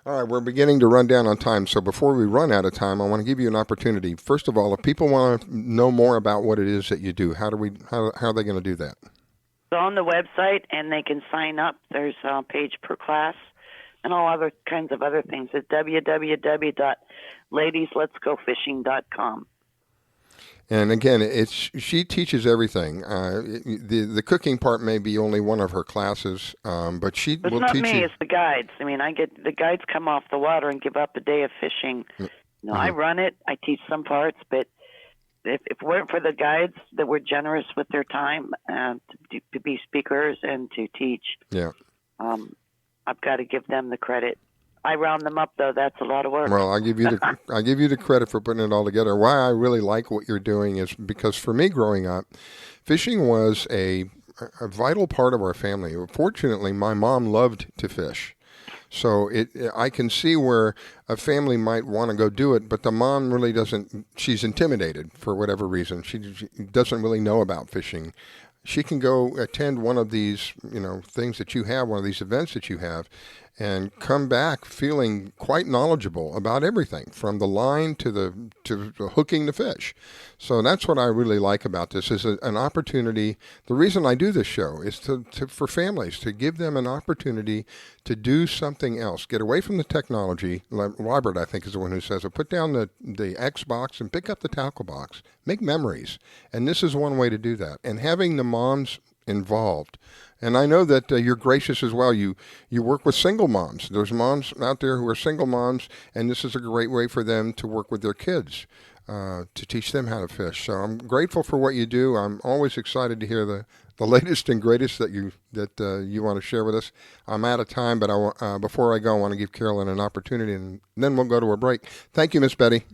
All right, we're beginning to run down on time. So before we run out of time, I want to give you an opportunity. First of all, if people want to know more about what it is that you do, how are they going to do that? It's on the website, and they can sign up. There's a page per class and all other kinds of other things at www.ladiesletsgofishing.com. And again, she teaches everything. The cooking part may be only one of her classes, but she will teach you. It's not me; it's the guides. I mean, the guides come off the water and give up a day of fishing. I run it. I teach some parts, but if it weren't for the guides that were generous with their time to be speakers and to teach, I've got to give them the credit. I round them up, though. That's a lot of work. Well, I give you the credit for putting it all together. Why I really like what you're doing is because for me growing up, fishing was a vital part of our family. Fortunately, my mom loved to fish. So I can see where a family might want to go do it, but the mom really doesn't. She's intimidated for whatever reason. She doesn't really know about fishing. She can go attend one of these, things that you have, one of these events that you have, and come back feeling quite knowledgeable about everything, from the line to the hooking the fish. So that's what I really like about this, is an opportunity. The reason I do this show is for families, to give them an opportunity to do something else, get away from the technology. Robert, I think, is the one who says it. Put down the Xbox and pick up the tackle box. Make memories. And this is one way to do that. And having the moms involved. And I know that you're gracious as well. You work with single moms. There's moms out there who are single moms, and this is a great way for them to work with their kids, to teach them how to fish. So I'm grateful for what you do. I'm always excited to hear the latest and greatest that you want to share with us. I'm out of time, but before I go, I want to give Carolyn an opportunity, and then we'll go to a break. Thank you, Miss Betty.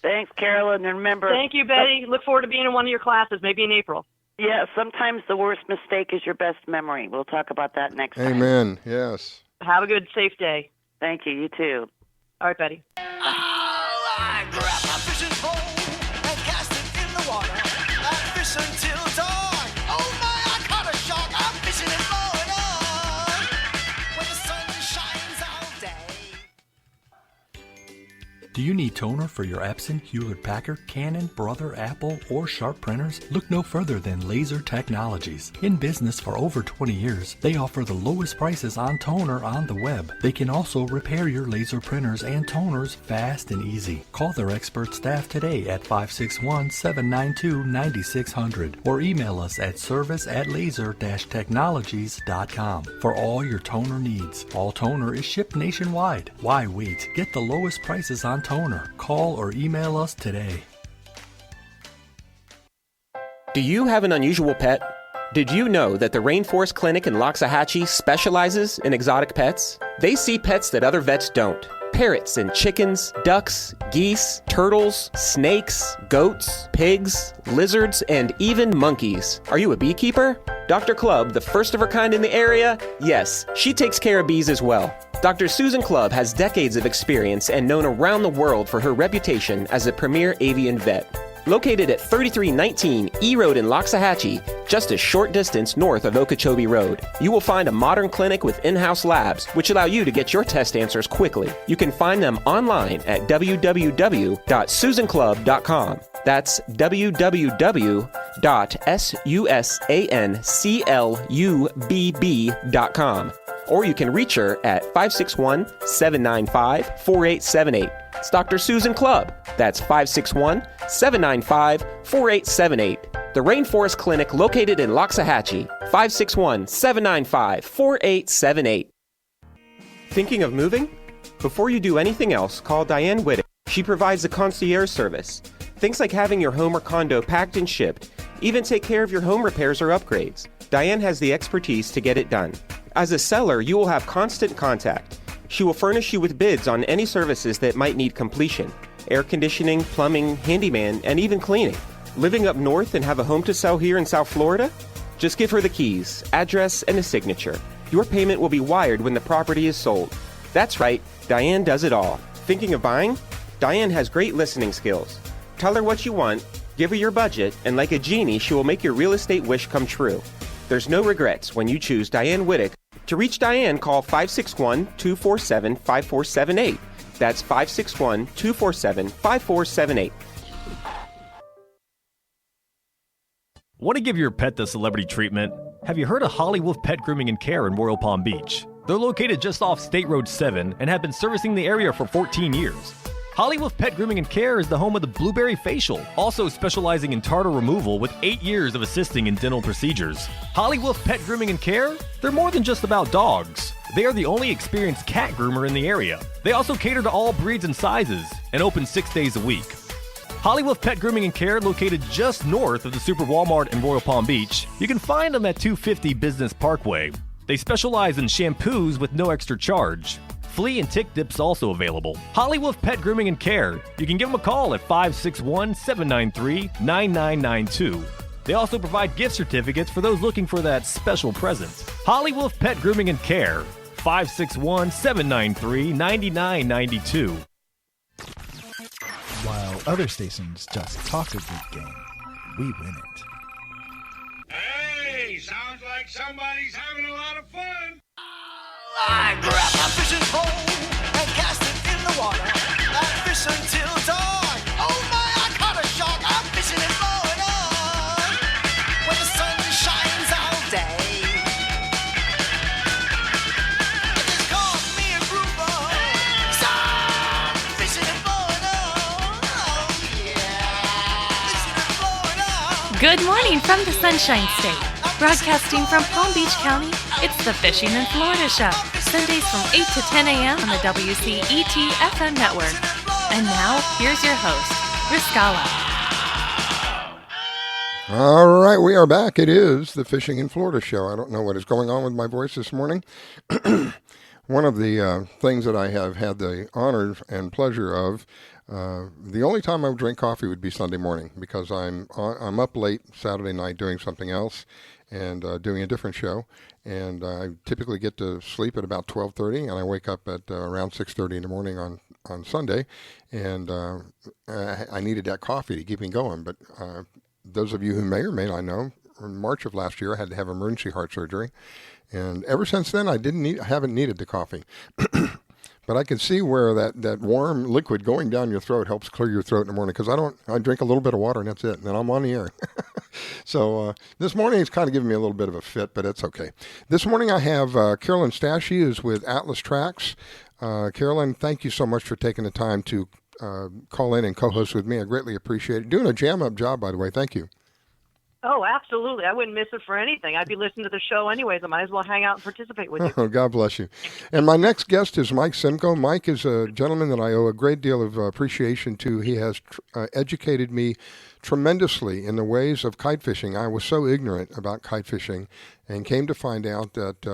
Thanks, Carolyn. And remember... Thank you, Betty. Look forward to being in one of your classes, maybe in April. Yeah, sometimes the worst mistake is your best memory. We'll talk about that next time. Amen. Yes. Have a good, safe day. Thank you. You too. All right, Betty. I grab my fishing pole and cast it in the water. I fish until dawn. Oh my, I caught a shark. I'm fishing in Florida when the sun shines all day. Do you need toner for your Epson, Hewlett-Packard, Canon, Brother, Apple, or Sharp printers? Look no further than Laser Technologies. In business for over 20 years, they offer the lowest prices on toner on the web. They can also repair your laser printers and toners fast and easy. Call their expert staff today at 561-792-9600 or email us at service@laser-technologies.com for all your toner needs. All toner is shipped nationwide. Why wait? Get the lowest prices on toner. Call or email us today. Do you have an unusual pet? Did you know that the Rainforest Clinic in Loxahatchee specializes in exotic pets? They see pets that other vets don't. Parrots and chickens, ducks, geese, turtles, snakes, goats, pigs, lizards, and even monkeys. Are you a beekeeper? Dr. Clubb, the first of her kind in the area? Yes, she takes care of bees as well. Dr. Susan Clubb has decades of experience and known around the world for her reputation as a premier avian vet. Located at 3319 E Road in Loxahatchee, just a short distance north of Okeechobee Road, you will find a modern clinic with in-house labs, which allow you to get your test answers quickly. You can find them online at www.susanclub.com. That's www.susanclubb.com. Or you can reach her at 561-795-4878. It's Dr. Susan Clubb. That's 561-795-4878. The Rainforest Clinic located in Loxahatchee. 561-795-4878. Thinking of moving? Before you do anything else, call Diane Whittick. She provides a concierge service. Things like having your home or condo packed and shipped, even take care of your home repairs or upgrades. Diane has the expertise to get it done. As a seller, you will have constant contact. She will furnish you with bids on any services that might need completion: air conditioning, plumbing, handyman, and even cleaning. Living up north and have a home to sell here in South Florida? Just give her the keys, address, and a signature. Your payment will be wired when the property is sold. That's right, Diane does it all. Thinking of buying? Diane has great listening skills. Tell her what you want, give her your budget, and like a genie, she will make your real estate wish come true. There's no regrets when you choose Diane Whittick. To reach Diane, call 561-247-5478. That's 561-247-5478. Want to give your pet the celebrity treatment? Have you heard of Holly Wolf Pet Grooming and Care in Royal Palm Beach? They're located just off State Road 7 and have been servicing the area for 14 years. Holly Wolf Pet Grooming and Care is the home of the Blueberry Facial, also specializing in tartar removal with 8 years of assisting in dental procedures. Holly Wolf Pet Grooming and Care? They're more than just about dogs. They are the only experienced cat groomer in the area. They also cater to all breeds and sizes and open 6 days a week. Holly Wolf Pet Grooming and Care, located just north of the Super Walmart in Royal Palm Beach. You can find them at 250 Business Parkway. They specialize in shampoos with no extra charge. Flea and tick dips also available. Holly Wolf Pet Grooming and Care. You can give them a call at 561-793-9992. They also provide gift certificates for those looking for that special present. Holly Wolf Pet Grooming and Care. 561-793-9992. While other stations just talk a good game, we win it. Hey, sounds like somebody's having a lot of fun. I grab my fishing pole and cast it in the water. I fish until dawn. Oh my, I caught a shark. I'm fishing it more and on. When the sun shines all day. It just caught me a grouper. So I'm fishing it more and on. Oh yeah. Fishing it more and on. Good morning from the Sunshine State. Broadcasting from Palm Beach County, it's the Fishing in Florida Show. Sundays from 8 to 10 a.m. on the WCET FM network. And now, here's your host, Riscala. All right, we are back. It is the Fishing in Florida Show. I don't know what is going on with my voice this morning. One of the things that I have had the honor and pleasure of, the only time I would drink coffee would be Sunday morning because I'm up late Saturday night doing something else and doing a different show. And I typically get to sleep at about 12:30, and I wake up at around 6:30 in the morning on Sunday. And I needed that coffee to keep me going. But those of you who may or may not know, in March of last year, I had to have emergency heart surgery. And ever since then, I haven't needed the coffee. But I can see where that warm liquid going down your throat helps clear your throat in the morning because I drink a little bit of water and that's it, and then I'm on the air. So this morning it's kind of giving me a little bit of a fit, but it's okay. This morning I have Carolyn Stash. She is with Atlas Trax. Carolyn, thank you so much for taking the time to call in and co-host with me. I greatly appreciate it. Doing a jam-up job, by the way. Thank you. Oh, absolutely. I wouldn't miss it for anything. I'd be listening to the show anyways. I might as well hang out and participate with you. Oh, God bless you. And my next guest is Mike Simko. Mike is a gentleman that I owe a great deal of appreciation to. He has educated me tremendously in the ways of kite fishing. I was so ignorant about kite fishing and came to find out that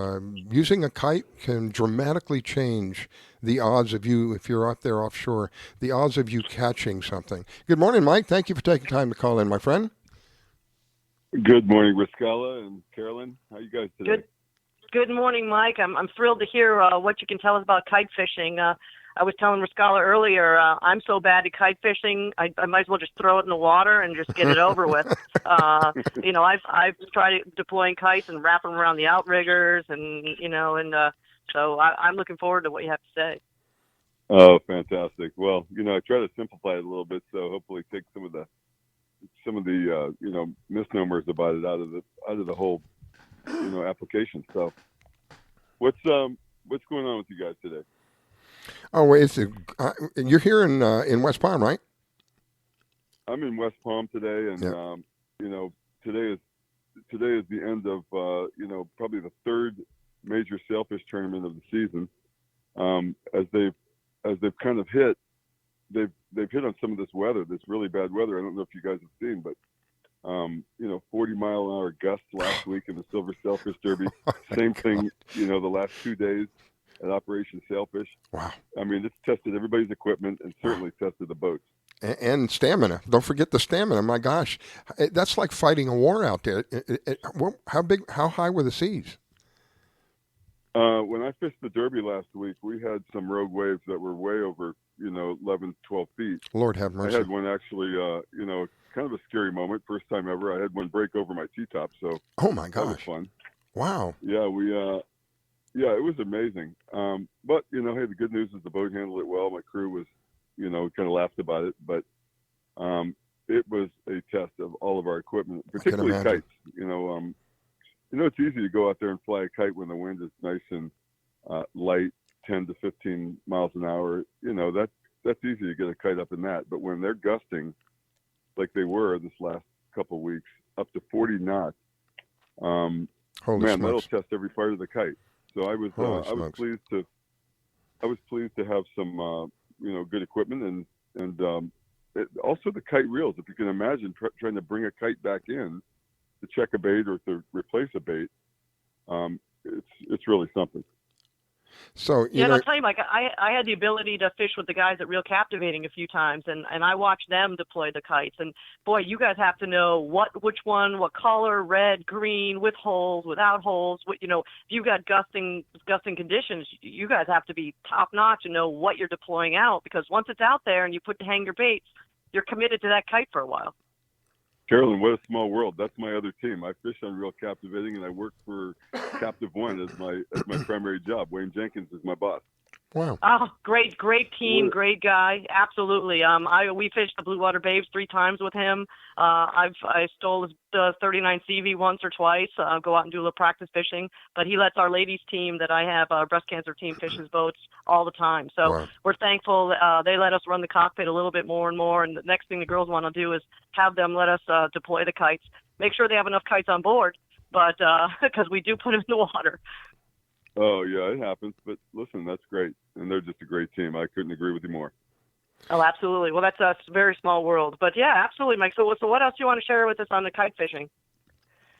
using a kite can dramatically change the odds of you, if you're out there offshore, the odds of you catching something. Good morning, Mike. Thank you for taking time to call in, my friend. Good morning, Riscala and Carolyn. How you guys today? Good morning, Mike. I'm thrilled to hear what you can tell us about kite fishing. I was telling Riscala earlier, I'm so bad at kite fishing, I might as well just throw it in the water and just get it over with. I've tried deploying kites and wrapping them around the outriggers, so I'm looking forward to what you have to say. Oh, fantastic. Well, I try to simplify it a little bit, so hopefully take some of the misnomers about it out of the whole application. So what's going on with you guys today? Oh, wait, you're here in West Palm, right? I'm in West Palm today, and today is the end of probably the third major sailfish tournament of the season. As they've kind of hit, they've hit on some of this weather, this really bad weather. I don't know if you guys have seen, but 40-mile-an-hour gusts last week in the Silver Sailfish Derby. Same thing, the last 2 days at Operation Sailfish. Wow. I mean, it's tested everybody's equipment and certainly tested the boats. And stamina. Don't forget the stamina. My gosh, that's like fighting a war out there. How high were the seas? When I fished the Derby last week, we had some rogue waves that were way over 11, 12 feet. Lord have mercy. I had one actually, kind of a scary moment. First time ever. I had one break over my T-top. So, oh my gosh, that was fun. Wow. Yeah, it was amazing. But hey, the good news is the boat handled it well. My crew was, kind of laughed about it, but it was a test of all of our equipment, particularly kites. It's easy to go out there and fly a kite when the wind is nice and light, 10 to 15 miles an hour. That's easy to get a kite up in that. But when they're gusting, like they were this last couple of weeks, up to 40 knots, that'll test every part of the kite. So I was pleased to have some good equipment and also the kite reels. If you can imagine trying to bring a kite back in to check a bait or to replace a bait, it's really something. So, Yeah, and I'll tell you, Mike, I had the ability to fish with the guys at Real Captivating a few times, and I watched them deploy the kites. And boy, you guys have to know which one, what color, red, green, with holes, without holes. If you've got gusting conditions, you guys have to be top notch and know what you're deploying out, because once it's out there and you hang your baits, you're committed to that kite for a while. Carolyn, what a small world. That's my other team. I fish on Real Captivating, and I work for Captive One as my primary job. Wayne Jenkins is my boss. Wow. Oh, great team, great guy. Absolutely. We fished the Blue Water Babes 3 times with him. I stole his 39 CV once or twice. Go out and do a little practice fishing. But he lets our ladies team that I have, our breast cancer team, fish his boats all the time. So we're thankful. They let us run the cockpit a little bit more and more. And the next thing the girls want to do is have them let us deploy the kites. Make sure they have enough kites on board, but because we do put them in the water. Oh, yeah, it happens. But listen, that's great. And they're just a great team. I couldn't agree with you more. Oh, absolutely. Well, that's a very small world. But, yeah, absolutely, Mike. So what else do you want to share with us on the kite fishing?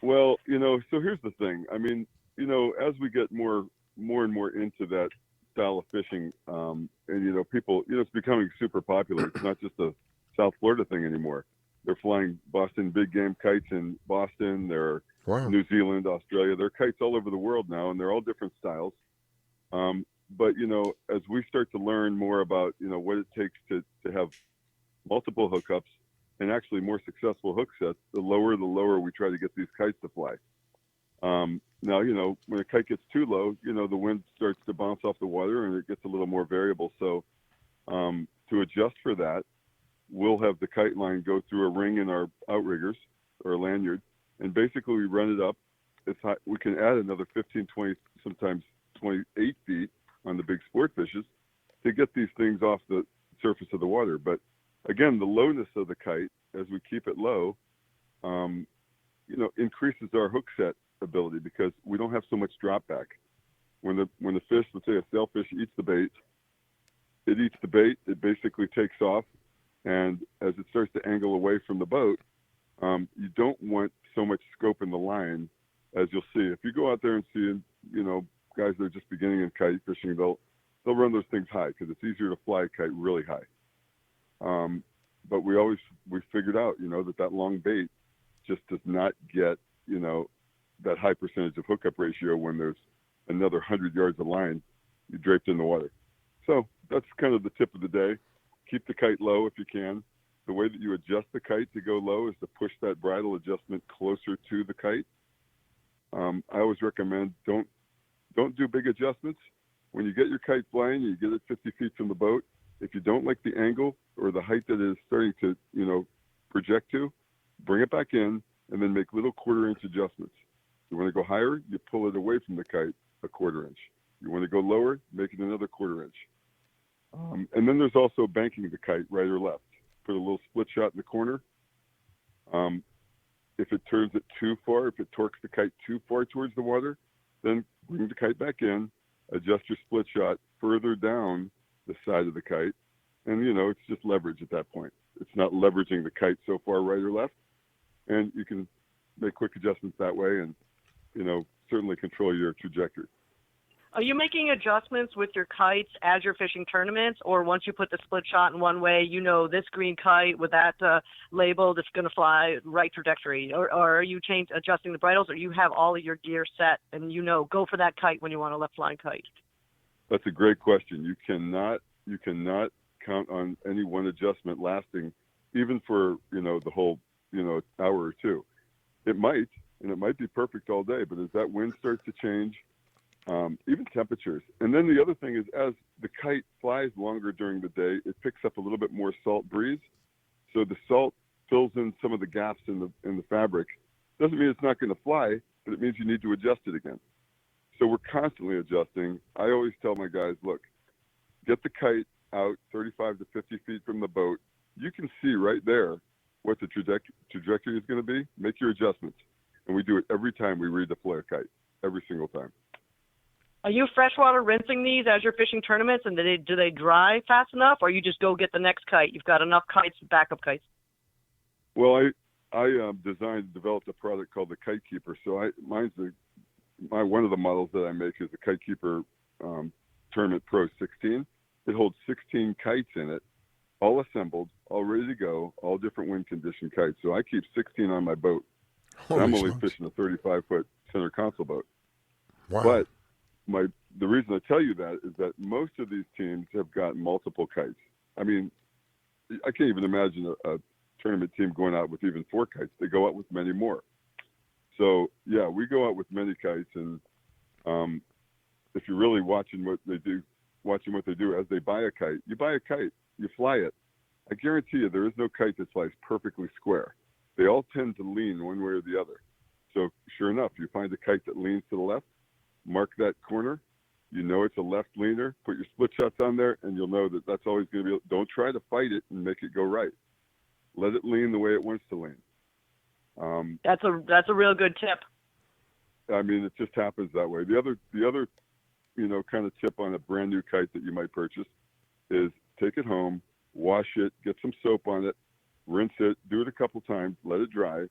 Well, so here's the thing. I mean, as we get more and more into that style of fishing, and, people, it's becoming super popular. It's not just a South Florida thing anymore. They're flying Boston big game kites in Boston. They're New Zealand, Australia. There are kites all over the world now, and they're all different styles. But, as we start to learn more about, what it takes to have multiple hookups and actually more successful hook sets, the lower we try to get these kites to fly. Now, when a kite gets too low, the wind starts to bounce off the water and it gets a little more variable. So to adjust for that, we'll have the kite line go through a ring in our outriggers or lanyard. And basically, we run it up. It's high. We can add another 15, 20, sometimes 28 feet on the big sport fishes to get these things off the surface of the water. But again, the lowness of the kite, as we keep it low, increases our hook set ability because we don't have so much drop back. When the fish, let's say a sailfish, eats the bait, it basically takes off, and as it starts to angle away from the boat, you don't want so much scope in the line as you'll see. If you go out there and see, guys that are just beginning in kite fishing, they'll run those things high because it's easier to fly a kite really high. But we figured out, that long bait just does not get, that high percentage of hookup ratio when there's another 100 yards of line you draped in the water. So that's kind of the tip of the day. Keep the kite low if you can. The way that you adjust the kite to go low is to push that bridle adjustment closer to the kite. I always recommend don't do big adjustments. When you get your kite flying, you get it 50 feet from the boat. If you don't like the angle or the height that it is starting to, project to, bring it back in and then make little 1/4 inch adjustments. You want to go higher, you pull it away from the kite 1/4 inch. You want to go lower, make it another 1/4 inch. And then there's also banking the kite right or left. Put a little split shot in the corner. If it turns it too far, if it torques the kite too far towards the water, then bring the kite back in, adjust your split shot further down the side of the kite, and it's just leverage at that point. It's not leveraging the kite so far right or left, and you can make quick adjustments that way and certainly control your trajectory. Are you making adjustments with your kites as you're fishing tournaments, or once you put the split shot in one way, this green kite with that label that's going to fly right trajectory, or are you adjusting the bridles, or you have all of your gear set and go for that kite when you want a left flying kite? That's a great question. You cannot count on any one adjustment lasting even for the whole hour or two. It might be perfect all day, but as that wind starts to change, even temperatures. And then the other thing is, as the kite flies longer during the day, it picks up a little bit more salt breeze. So the salt fills in some of the gaps in the fabric. Doesn't mean it's not going to fly, but it means you need to adjust it again. So we're constantly adjusting. I always tell my guys, look, get the kite out 35 to 50 feet from the boat. You can see right there what the trajectory is going to be. Make your adjustments. And we do it every time we redeploy a kite, every single time. Are you freshwater rinsing these as you're fishing tournaments, and do they dry fast enough, or you just go get the next kite? You've got enough kites, backup kites. Well, I designed and developed a product called the Kite Keeper. So one of the models that I make is the Kite Keeper Tournament Pro 16. It holds 16 kites in it, all assembled, all ready to go, all different wind condition kites. So I keep 16 on my boat. And I'm only fishing a 35-foot center console boat. Wow. But the reason I tell you that is that most of these teams have got multiple kites. I mean, I can't even imagine a tournament team going out with even 4 kites. They go out with many more. So, yeah, we go out with many kites. And if you're really watching what they do as they buy a kite, you buy a kite, you fly it. I guarantee you there is no kite that flies perfectly square. They all tend to lean one way or the other. So sure enough, you find a kite that leans to the left, mark that corner. You know it's a left leaner. Put your split shots on there, and you'll know that that's always going to be. Don't try to fight it and make it go right. Let it lean the way it wants to lean. That's a real good tip. I mean, it just happens that way. The other kind of tip on a brand new kite that you might purchase is take it home, wash it, get some soap on it, rinse it, do it a couple times, let it dry,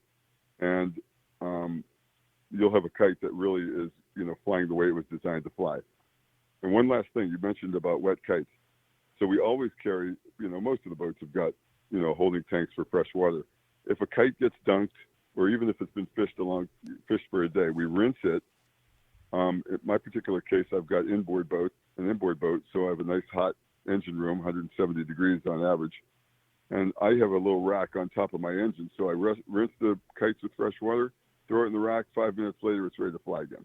and you'll have a kite that really is, flying the way it was designed to fly. And one last thing, you mentioned about wet kites. So we always carry, most of the boats have got, holding tanks for fresh water. If a kite gets dunked, or even if it's been fished for a day, we rinse it. In my particular case, I've got an inboard boat, so I have a nice hot engine room, 170 degrees on average. And I have a little rack on top of my engine, so I rinse the kites with fresh water, throw it in the rack. 5 minutes later, it's ready to fly again.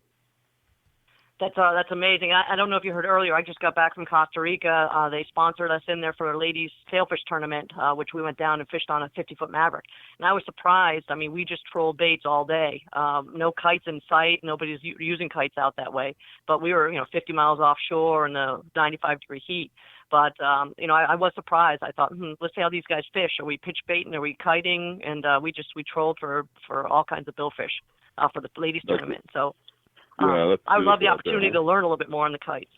That's amazing. I don't know if you heard earlier, I just got back from Costa Rica. They sponsored us in there for a ladies sailfish tournament, which we went down and fished on a 50-foot Maverick. And I was surprised. I mean, we just troll baits all day. No kites in sight. Nobody's using kites out that way. But we were, 50 miles offshore in the 95-degree heat. But, I was surprised. I thought, let's see how these guys fish. Are we pitch baiting? Are we kiting? And we trolled for all kinds of billfish for the ladies tournament. So I would love the opportunity to learn a little bit more on the kites.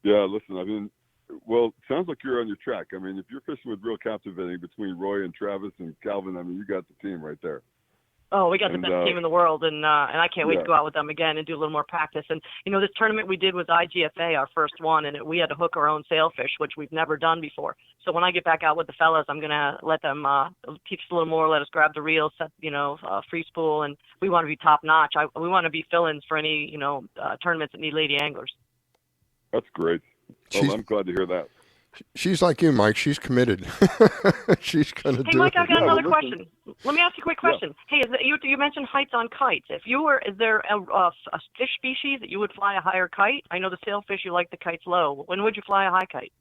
Yeah, listen, it sounds like you're on your track. I mean, if you're fishing with Real Captivating between Roy and Travis and Calvin, you got the team right there. Oh, we got the best team in the world, and I can't wait to go out with them again and do a little more practice. And, this tournament we did was IGFA, our first one, and we had to hook our own sailfish, which we've never done before. So when I get back out with the fellas, I'm going to let them teach us a little more, let us grab the reels, set, free spool, and we want to be top-notch. We want to be fill-ins for any, tournaments that need lady anglers. That's great. Well, I'm glad to hear that. She's like you, Mike. She's committed. She's going to do it. Hey, Mike, I've got another question. Let me ask you a quick question. Yeah. Hey, you mentioned heights on kites. Is there a fish species that you would fly a higher kite? I know the sailfish, you like the kites low. When would you fly a high kite?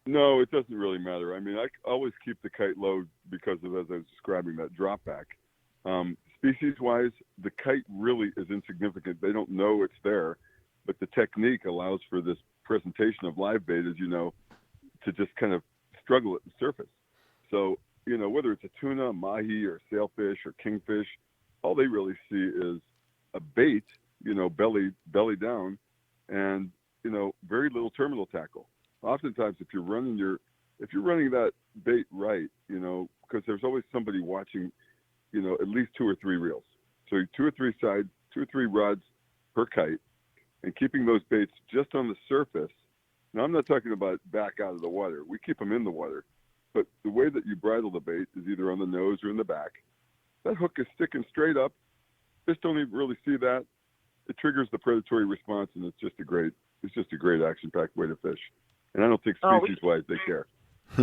No, it doesn't really matter. I mean, I always keep the kite low because of, as I was describing, that drop back. Species-wise, the kite really is insignificant. They don't know it's there, but the technique allows for this presentation of live bait, as you know, to just kind of struggle at the surface. So, whether it's a tuna, mahi, or sailfish, or kingfish, all they really see is a bait, belly down, and, very little terminal tackle. Oftentimes, if you're running that bait right, because there's always somebody watching, at least 2 or 3 reels. So 2 or 3 sides, 2 or 3 rods per kite, and keeping those baits just on the surface. Now, I'm not talking about back out of the water. We keep them in the water. But the way that you bridle the bait is either on the nose or in the back. That hook is sticking straight up. Fish don't even really see that. It triggers the predatory response, and it's just a great action-packed way to fish. And I don't think species-wise they care.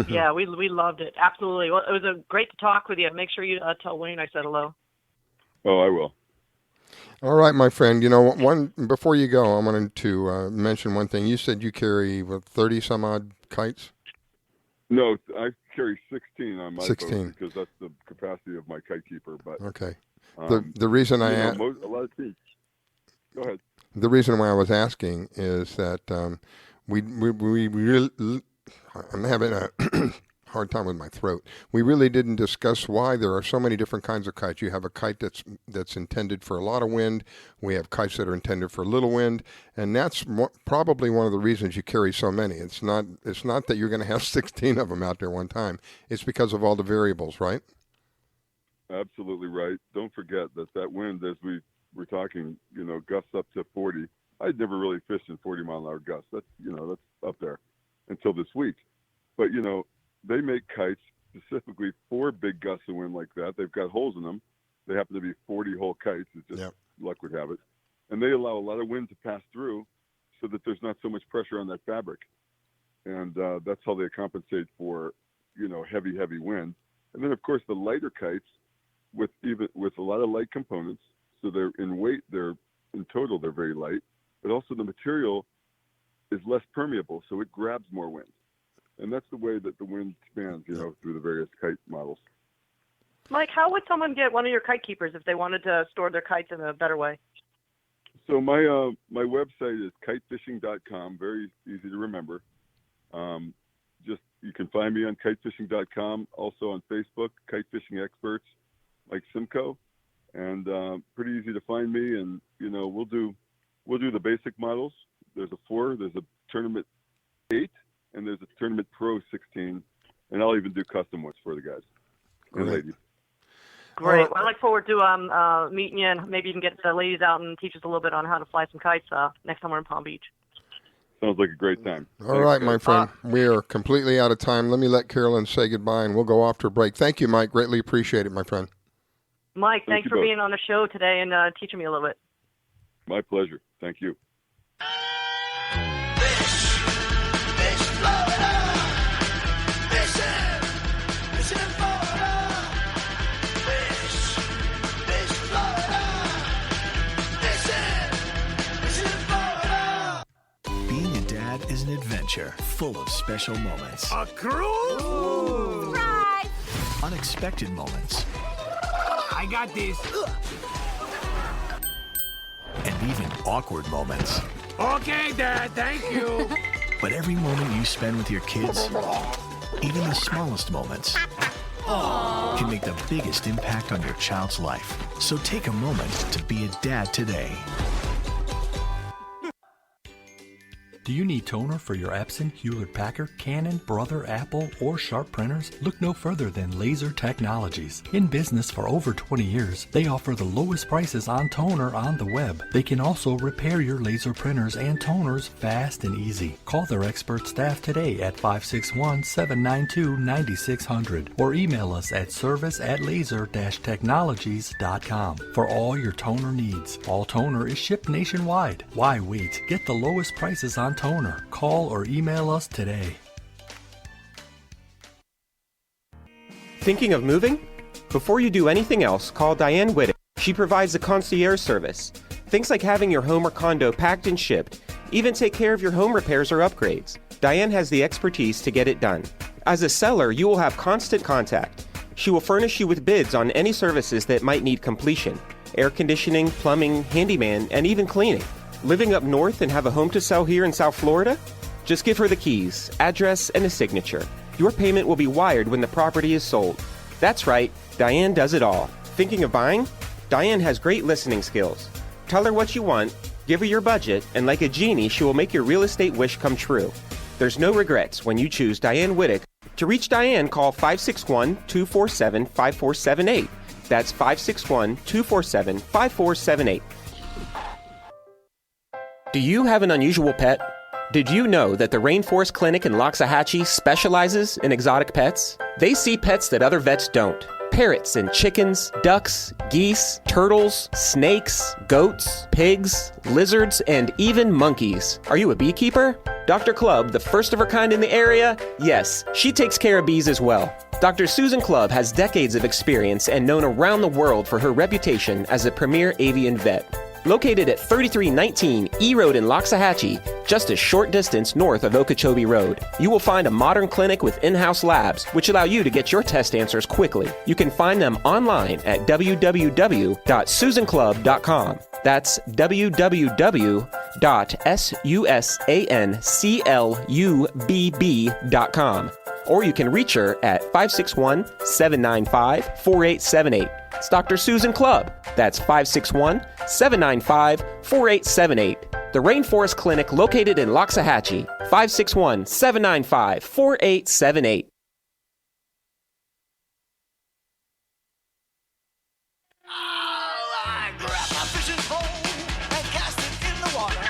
Yeah, we loved it. Absolutely. Well, it was great to talk with you. Make sure you tell Wayne I said hello. Oh, I will. All right, my friend. Before you go, I wanted to mention one thing. You said you carry 30 some odd kites. No, I carry 16 on my 16 boat because that's the capacity of my kite keeper. But okay, the reason I a lot of teams. Go ahead. The reason why I was asking is that we really, I'm having a hard time with my throat. We really didn't discuss why there are so many different kinds of kites. You have a kite that's intended for a lot of wind. We have kites that are intended for little wind, and that's probably one of the reasons you carry so many. It's not that you're going to have 16 of them out there one time. It's because of all the variables, right? Absolutely right. Don't forget that wind, as we were talking, gusts up to 40. I I'd never really fished in 40-mile-an-hour gusts. That's up there until this week. But they make kites specifically for big gusts of wind like that. They've got holes in them. They happen to be 40-hole kites. It's just luck would have it, and they allow a lot of wind to pass through, so that there's not so much pressure on that fabric, and that's how they compensate for heavy wind. And then of course the lighter kites with a lot of light components, so they're in weight, in total they're very light, but also the material is less permeable, so it grabs more wind. And that's the way that the wind spans, through the various kite models. Mike, how would someone get one of your kite keepers if they wanted to store their kites in a better way? So my website is kitefishing.com, very easy to remember. You can find me on kitefishing.com, also on Facebook, Kite Fishing Experts, like Simko, and pretty easy to find me. And we'll do the basic models. There's a 4, there's a Tournament 8, and there's a Tournament Pro 16, and I'll even do custom ones for the guys and ladies. Great. Well, I look forward to meeting you, and maybe you can get the ladies out and teach us a little bit on how to fly some kites next time we're in Palm Beach. Sounds like a great time. All right, my friend. We are completely out of time. Let me let Carolyn say goodbye, and we'll go off to a break. Thank you, Mike. Greatly appreciate it, my friend. Mike, thanks for both. being on the show today and teaching me a little bit. My pleasure. Thank you. Being a dad is an adventure full of special moments. A cruise? Surprise! Unexpected moments. I got this. And even awkward moments. Okay, Dad, thank you. But every moment you spend with your kids, even the smallest moments, can make the biggest impact on your child's life. So take a moment to be a dad today. Do you need toner for your Epson, Hewlett-Packard, Canon, Brother, Apple, or Sharp printers? Look no further than Laser Technologies. In business for over 20 years, they offer the lowest prices on toner on the web. They can also repair your laser printers and toners fast and easy. Call their expert staff today at 561-792-9600 or email us at service@laser-technologies.com for all your toner needs. All toner is shipped nationwide. Why wait? Get the lowest prices on toner. Call or email us today. Thinking of moving? Before you do anything else, call Diane Whittick. She provides a concierge service. Things like having your home or condo packed and shipped, even take care of your home repairs or upgrades. Diane has the expertise to get it done. As a seller, you will have constant contact. She will furnish you with bids on any services that might need completion: air conditioning, plumbing, handyman, and even cleaning. Living up north and have a home to sell here in South Florida? Just give her the keys, address, and a signature. Your payment will be wired when the property is sold. That's right, Diane does it all. Thinking of buying? Diane has great listening skills. Tell her what you want, give her your budget, and like a genie, she will make your real estate wish come true. There's no regrets when you choose Diane Whittick. To reach Diane, call 561-247-5478. That's 561-247-5478. Do you have an unusual pet? Did you know that the Rainforest Clinic in Loxahatchee specializes in exotic pets? They see pets that other vets don't. Parrots and chickens, ducks, geese, turtles, snakes, goats, pigs, lizards, and even monkeys. Are you a beekeeper? Dr. Clubb, the first of her kind in the area? Yes, she takes care of bees as well. Dr. Susan Clubb has decades of experience and known around the world for her reputation as a premier avian vet. Located at 3319 E Road in Loxahatchee, just a short distance north of Okeechobee Road, you will find a modern clinic with in-house labs, which allow you to get your test answers quickly. You can find them online at www.susanclub.com. That's www.susanclubb.com. Or you can reach her at 561-795-4878. It's Dr. Susan Clubb. That's 561-795-4878. The Rainforest Clinic located in Loxahatchee. 561-795-4878. I grab my fishing pole and cast it in the water. I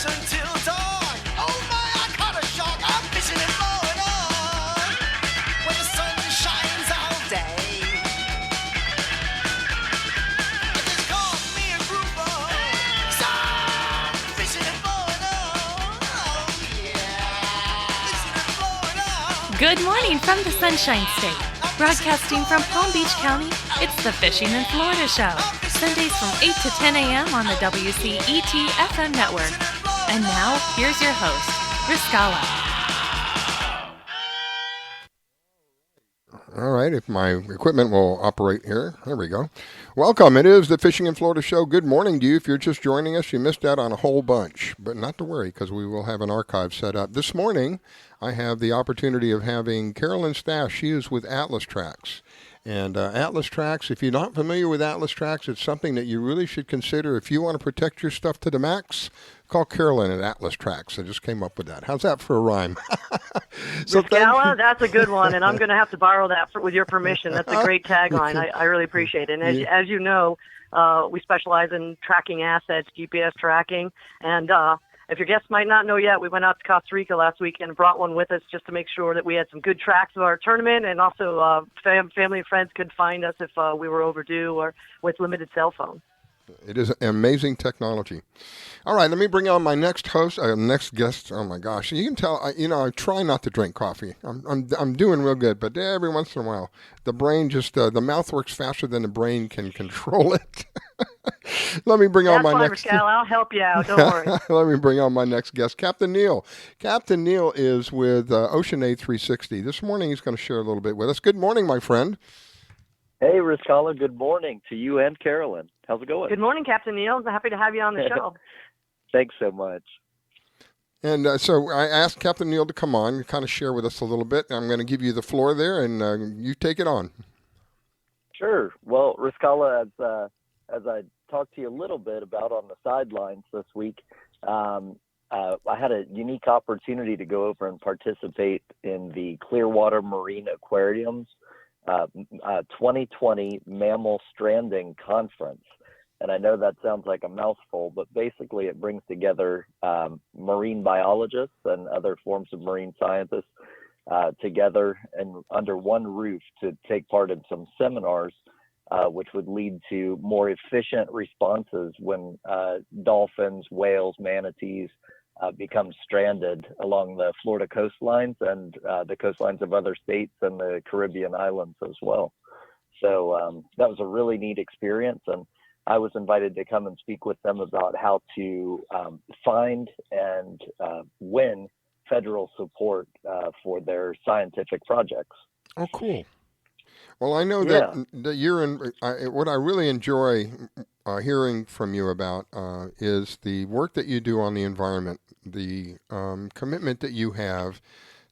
until dawn. Oh my, I caught a shark. I'm fishing and blowing on. When the sun shines all day. I just caught me a grouper. So fishing and blowing on. Oh yeah. Fishing and blowing on. Good morning from the Sunshine State. Broadcasting from Palm Beach County, it's the Fishing in Florida Show. Sundays from 8 to 10 a.m. on the WCET FM network. And now, here's your host, Riscala. All right, if my equipment will operate here. There we go. Welcome. It is the Fishing in Florida Show. Good morning to you. If you're just joining us, you missed out on a whole bunch. But not to worry, because we will have an archive set up. This morning, I have the opportunity of having Carolyn Stash. She is with Atlas Trax. And Atlas Trax, if you're not familiar with Atlas Trax, it's something that you really should consider. If you want to protect your stuff to the max, call Carolyn at Atlas Trax. I just came up with that. How's that for a rhyme? Riscala, that's a good one, and I'm going to have to borrow that with your permission. That's a great tagline. I really appreciate it. And as you know, we specialize in tracking assets, GPS tracking, and if your guests might not know yet, we went out to Costa Rica last week and brought one with us just to make sure that we had some good tracks of our tournament, and also family and friends could find us if we were overdue or with limited cell phone. It is amazing technology. All right, let me bring on my next host, next guest. Oh my gosh, you can tell. I try not to drink coffee. I'm doing real good, but every once in a while, the brain just the mouth works faster than the brain can control it. Let me bring on my next. That's fine, I'll help you out. Don't worry. Let me bring on my next guest, Captain Neill. Captain Neill is with Ocean Aid 360. This morning, he's going to share a little bit with us. Good morning, my friend. Hey, Riscala, good morning to you and Carolyn. How's it going? Good morning, Captain Neill. Happy to have you on the show. Thanks so much. And so I asked Captain Neill to come on and kind of share with us a little bit. I'm going to give you the floor there, and you take it on. Sure. Well, Riscala, as I talked to you a little bit about on the sidelines this week, I had a unique opportunity to go over and participate in the Clearwater Marine Aquarium's 2020 Mammal Stranding Conference. And I know that sounds like a mouthful, but basically it brings together marine biologists and other forms of marine scientists together and under one roof to take part in some seminars, which would lead to more efficient responses when dolphins, whales, manatees become stranded along the Florida coastlines and the coastlines of other states and the Caribbean islands as well. So that was a really neat experience, and I was invited to come and speak with them about how to find and win federal support for their scientific projects. Oh, cool. Well, I know that you're in. What I really enjoy hearing from you about is the work that you do on the environment, the commitment that you have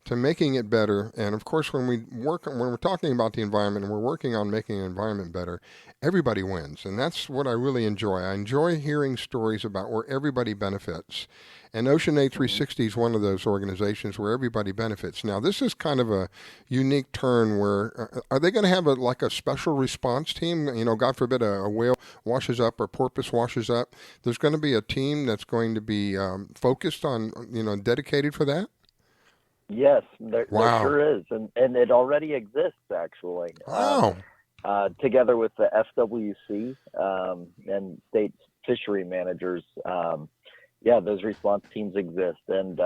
to making it better. And of course, when we're talking about the environment and we're working on making the environment better, everybody wins. And that's what I really enjoy. I enjoy hearing stories about where everybody benefits. And Ocean Aid 360 is one of those organizations where everybody benefits. Now, this is kind of a unique turn where, are they going to have a special response team? God forbid a whale washes up or porpoise washes up. There's going to be a team that's going to be focused on, dedicated for that? Yes, there sure is. And it already exists, actually. Oh. Together with the FWC and state fishery managers, those response teams exist, and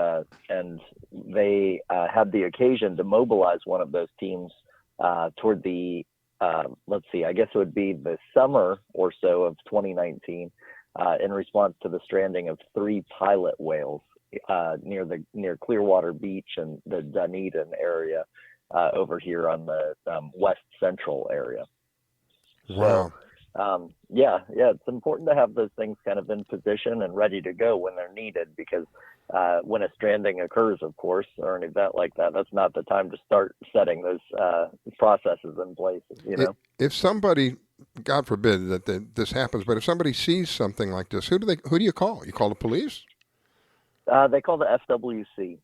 they had the occasion to mobilize one of those teams toward the I guess it would be the summer or so of 2019 in response to the stranding of 3 pilot whales near Clearwater Beach and the Dunedin area over here on the west central area. Wow. So, it's important to have those things kind of in position and ready to go when they're needed, because when a stranding occurs, of course, or an event like that, that's not the time to start setting those processes in place, If somebody, God forbid that this happens, but if somebody sees something like this, who do you call? You call the police? They call the FWC.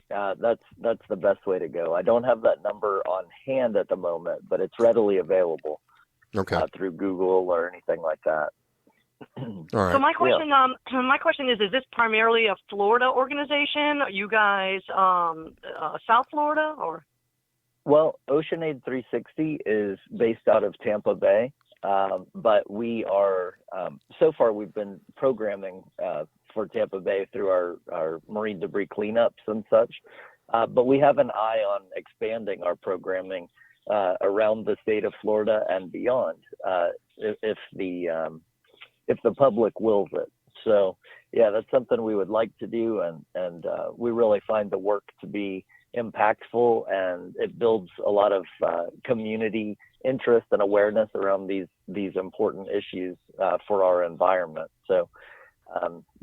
That's the best way to go. I don't have that number on hand at the moment, but it's readily available. Okay. Through Google or anything like that. All right. So my question is this primarily a Florida organization? Are you guys South Florida or? Well, OceanAid 360 is based out of Tampa Bay, but we are, so far we've been programming for Tampa Bay through our marine debris cleanups and such, but we have an eye on expanding our programming around the state of Florida and beyond if the public wills it. So yeah, that's something we would like to do, and we really find the work to be impactful, and it builds a lot of community interest and awareness around these important issues for our environment. So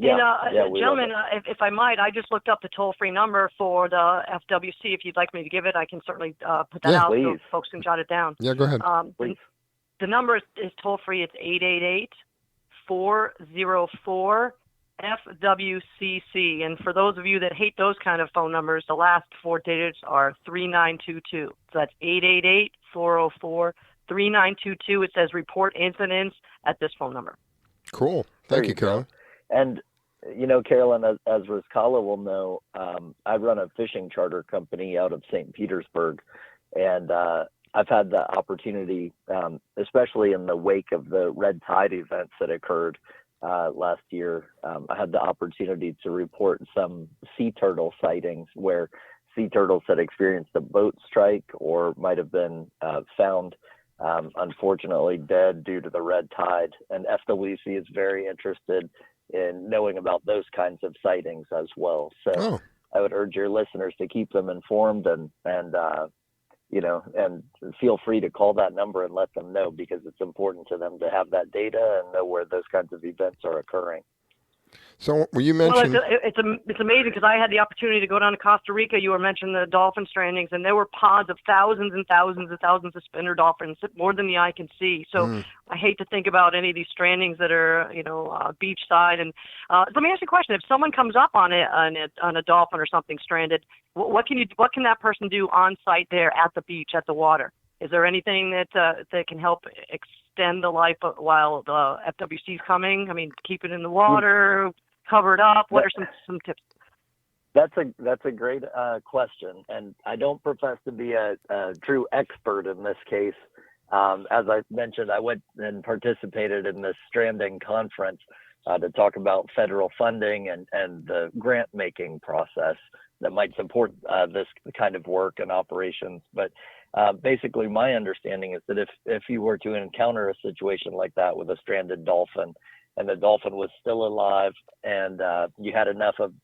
gentlemen, if I might, I just looked up the toll-free number for the FWC. If you'd like me to give it, I can certainly put that out so folks can jot it down. Yeah, go ahead. The number is toll-free. It's 888-404 FWCC, and for those of you that hate those kind of phone numbers, the last four digits are 3922. So that's 888-404-3922. It says report incidents at this phone number. Cool. Thank you, Carolyn. And Carolyn, as Roscala will know, I run a fishing charter company out of St. Petersburg, and I've had the opportunity, especially in the wake of the red tide events that occurred last year, I had the opportunity to report some sea turtle sightings where sea turtles had experienced a boat strike or might have been found, unfortunately, dead due to the red tide. And FWC is very interested in knowing about those kinds of sightings as well. So I would urge your listeners to keep them informed and feel free to call that number and let them know, because it's important to them to have that data and know where those kinds of events are occurring. So you mentioned... Well, it's amazing because I had the opportunity to go down to Costa Rica. You were mentioning the dolphin strandings, and there were pods of thousands and thousands and thousands of spinner dolphins, more than the eye can see. So I hate to think about any of these strandings that are, beachside. And let me ask you a question: if someone comes up on a dolphin or something stranded, what can that person do on site there at the beach, at the water? Is there anything that can help extend the life while the FWC is coming? I mean, keep it in the water, cover it up. What are some tips? That's a great question, and I don't profess to be a true expert in this case. As I mentioned, I went and participated in this stranding conference to talk about federal funding and the grant making process that might support this kind of work and operations. But basically, my understanding is that if you were to encounter a situation like that with a stranded dolphin, and the dolphin was still alive, and you had enough of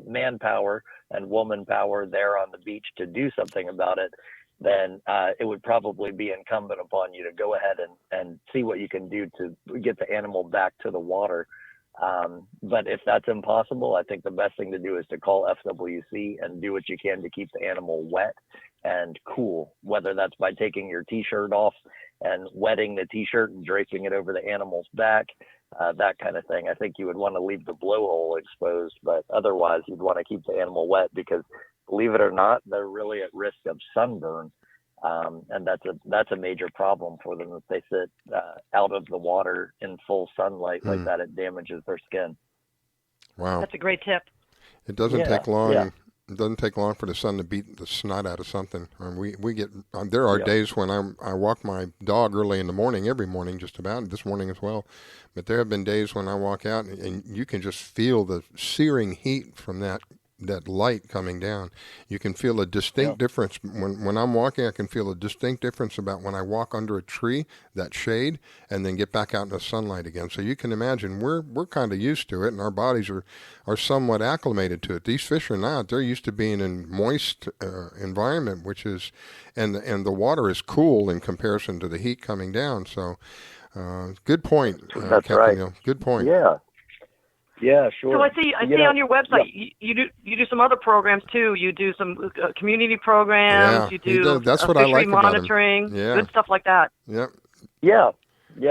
manpower and woman power there on the beach to do something about it, then it would probably be incumbent upon you to go ahead and see what you can do to get the animal back to the water. But if that's impossible, I think the best thing to do is to call FWC and do what you can to keep the animal wet and cool, whether that's by taking your t-shirt off and wetting the t-shirt and draping it over the animal's back, that kind of thing. I think you would want to leave the blowhole exposed, but otherwise you'd want to keep the animal wet, because believe it or not, they're really at risk of sunburn. And that's a major problem for them. If they sit out of the water in full sunlight like that, it damages their skin. Wow. That's a great tip. It doesn't take long. Yeah. It doesn't take long for the sun to beat the snot out of something. We get there are days when I walk my dog early in the morning, every morning just about, this morning as well. But there have been days when I walk out and you can just feel the searing heat from that light coming down. You can feel a distinct difference. When I'm walking, I can feel a distinct difference about when I walk under a tree, that shade, and then get back out in the sunlight again. So you can imagine we're kind of used to it, and our bodies are somewhat acclimated to it. These fish are not. They're used to being in moist environment, which is, and the water is cool in comparison to the heat coming down. So good point. That's Captain right. Neill. Good point. Yeah, sure. So I see on your website you do some other programs too. You do some community programs. You do that's what I like monitoring. About him. Yeah. Good stuff like that. Yep. Yeah,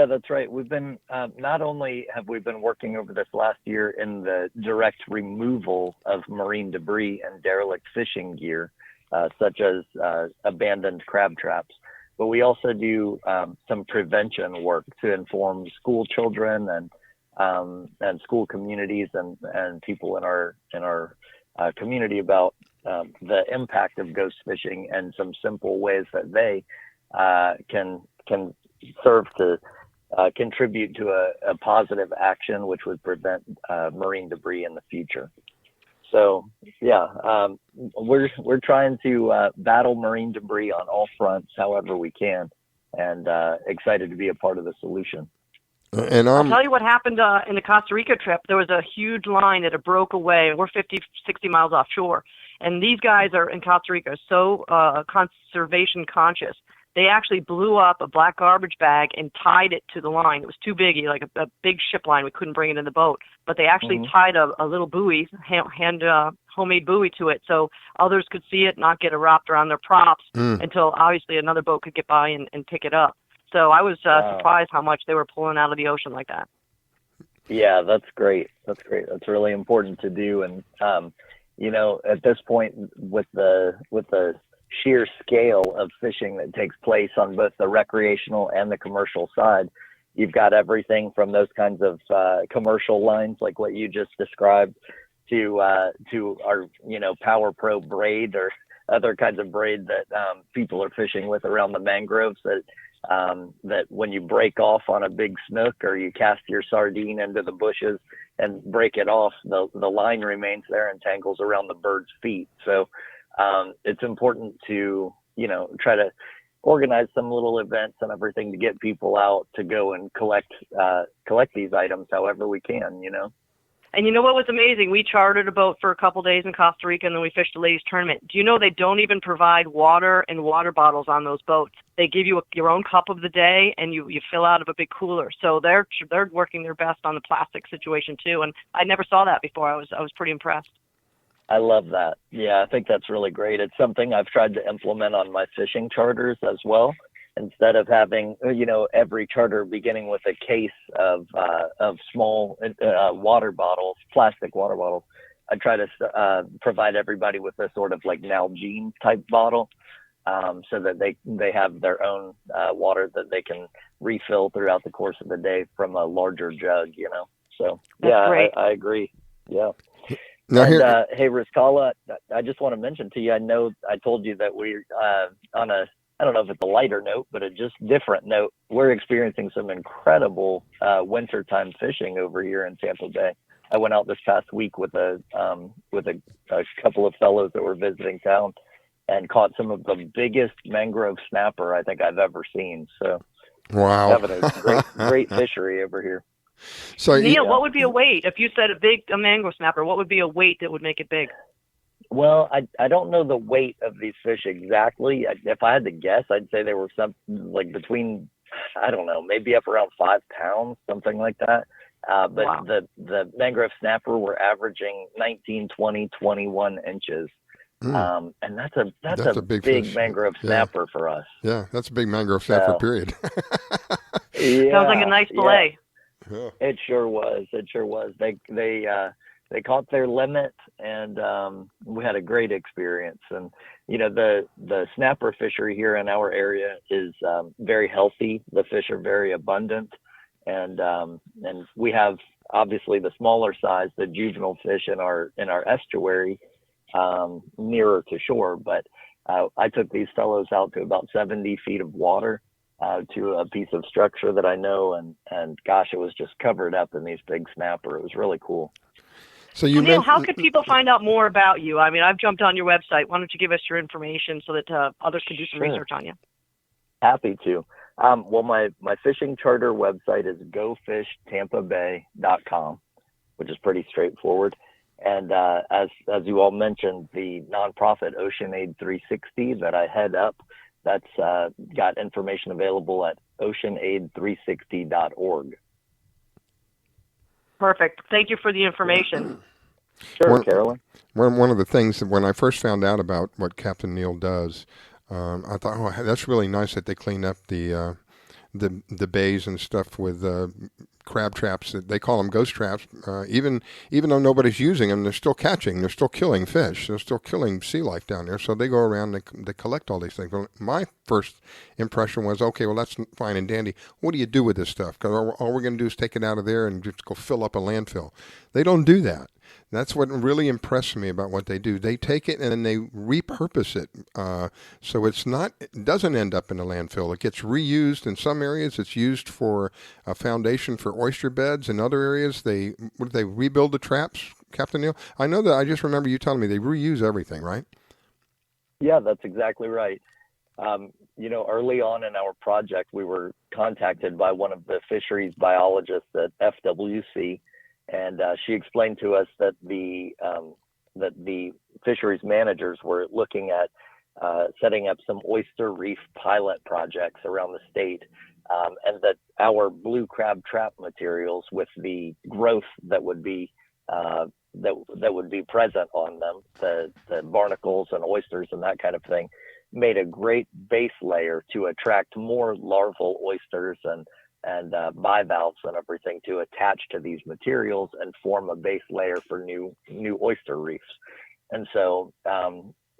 that's right. We've been not only have we been working over this last year in the direct removal of marine debris and derelict fishing gear, such as abandoned crab traps, but we also do some prevention work to inform school children and and school communities and people in our community about the impact of ghost fishing and some simple ways that they can serve to contribute to a positive action, which would prevent marine debris in the future. So we're trying to battle marine debris on all fronts, however we can, and excited to be a part of the solution. And I'll tell you what happened in the Costa Rica trip. There was a huge line that had broke away. We're 50, 60 miles offshore. And these guys are in Costa Rica so conservation conscious. They actually blew up a black garbage bag and tied it to the line. It was too big, like a big ship line. We couldn't bring it in the boat. But they actually tied a little buoy, homemade buoy to it, so others could see it, not get it wrapped around their props until obviously another boat could get by and pick it up. So I was surprised how much they were pulling out of the ocean like that. Yeah, that's great. That's really important to do. And, at this point with the sheer scale of fishing that takes place on both the recreational and the commercial side, you've got everything from those kinds of commercial lines like what you just described to our, Power Pro braid or other kinds of braid that people are fishing with around the mangroves that when you break off on a big snook or you cast your sardine into the bushes and break it off, the line remains there and tangles around the bird's feet. So it's important to, try to organize some little events and everything to get people out to go and collect these items however we can, And you know what was amazing? We chartered a boat for a couple days in Costa Rica, and then we fished a ladies tournament. Do you know they don't even provide water and water bottles on those boats? They give you your own cup of the day, and you fill out of a big cooler. So they're working their best on the plastic situation too. And I never saw that before. I was pretty impressed. I love that. Yeah, I think that's really great. It's something I've tried to implement on my fishing charters as well. Instead of having, every charter beginning with a case of small water bottles, plastic water bottles, I try to provide everybody with a sort of like Nalgene type bottle, so that they have their own water that they can refill throughout the course of the day from a larger jug, So That's I agree. Yeah. Now Hey, Rizkala, I just want to mention to you, I know I told you that we're on a, I don't know if it's a lighter note, but a just different note. We're experiencing some incredible wintertime fishing over here in Tampa Bay. I went out this past week with a couple of fellows that were visiting town and caught some of the biggest mangrove snapper I think I've ever seen. So wow, having a great fishery over here. So Neill, what would be a weight? If you said a mangrove snapper, what would be a weight that would make it big? Well, I don't know the weight of these fish exactly. If I had to guess, I'd say they were something like between, I don't know, maybe up around 5 pounds, something like that. But wow. the mangrove snapper were averaging 19, 20, 21 inches. And that's a big mangrove snapper for us. Yeah, that's a big mangrove snapper, period. Sounds like a nice fillet. Yeah. It sure was. They caught their limit, and we had a great experience. And the snapper fishery here in our area is very healthy. The fish are very abundant, and we have obviously the smaller size, the juvenile fish in our estuary nearer to shore. But I took these fellows out to about 70 feet of water. To a piece of structure that I know, and gosh, it was just covered up in these big snapper. It was really cool. So you Neill, how could people find out more about you? I mean, I've jumped on your website. Why don't you give us your information so that others can do some research on you? Happy to. Well, my fishing charter website is gofishtampabay.com, which is pretty straightforward. And as you all mentioned, the nonprofit Ocean Aid 360 that I head up, that's got information available at oceanaid360.org. Perfect. Thank you for the information. Sure, Carolyn. One of the things that when I first found out about what Captain Neill does, I thought, oh, that's really nice that they clean up the bays and stuff with crab traps. They call them ghost traps. Even though nobody's using them, they're still catching. They're still killing fish. They're still killing sea life down there. So they go around and they collect all these things. Well, my first impression was, okay, well, that's fine and dandy. What do you do with this stuff? Because all we're going to do is take it out of there and just go fill up a landfill. They don't do that. That's what really impressed me about what they do. They take it and then they repurpose it. So it doesn't end up in a landfill. It gets reused in some areas. It's used for a foundation for oyster beds. In other areas, they rebuild the traps, Captain Neill? I know that I just remember you telling me they reuse everything, right? Yeah, that's exactly right. Early on in our project, we were contacted by one of the fisheries biologists at FWC, and she explained to us that the fisheries managers were looking at setting up some oyster reef pilot projects around the state, and that our blue crab trap materials, with the growth that would be present on them, the barnacles and oysters and that kind of thing, made a great base layer to attract more larval oysters and bivalves and everything to attach to these materials and form a base layer for new oyster reefs. And so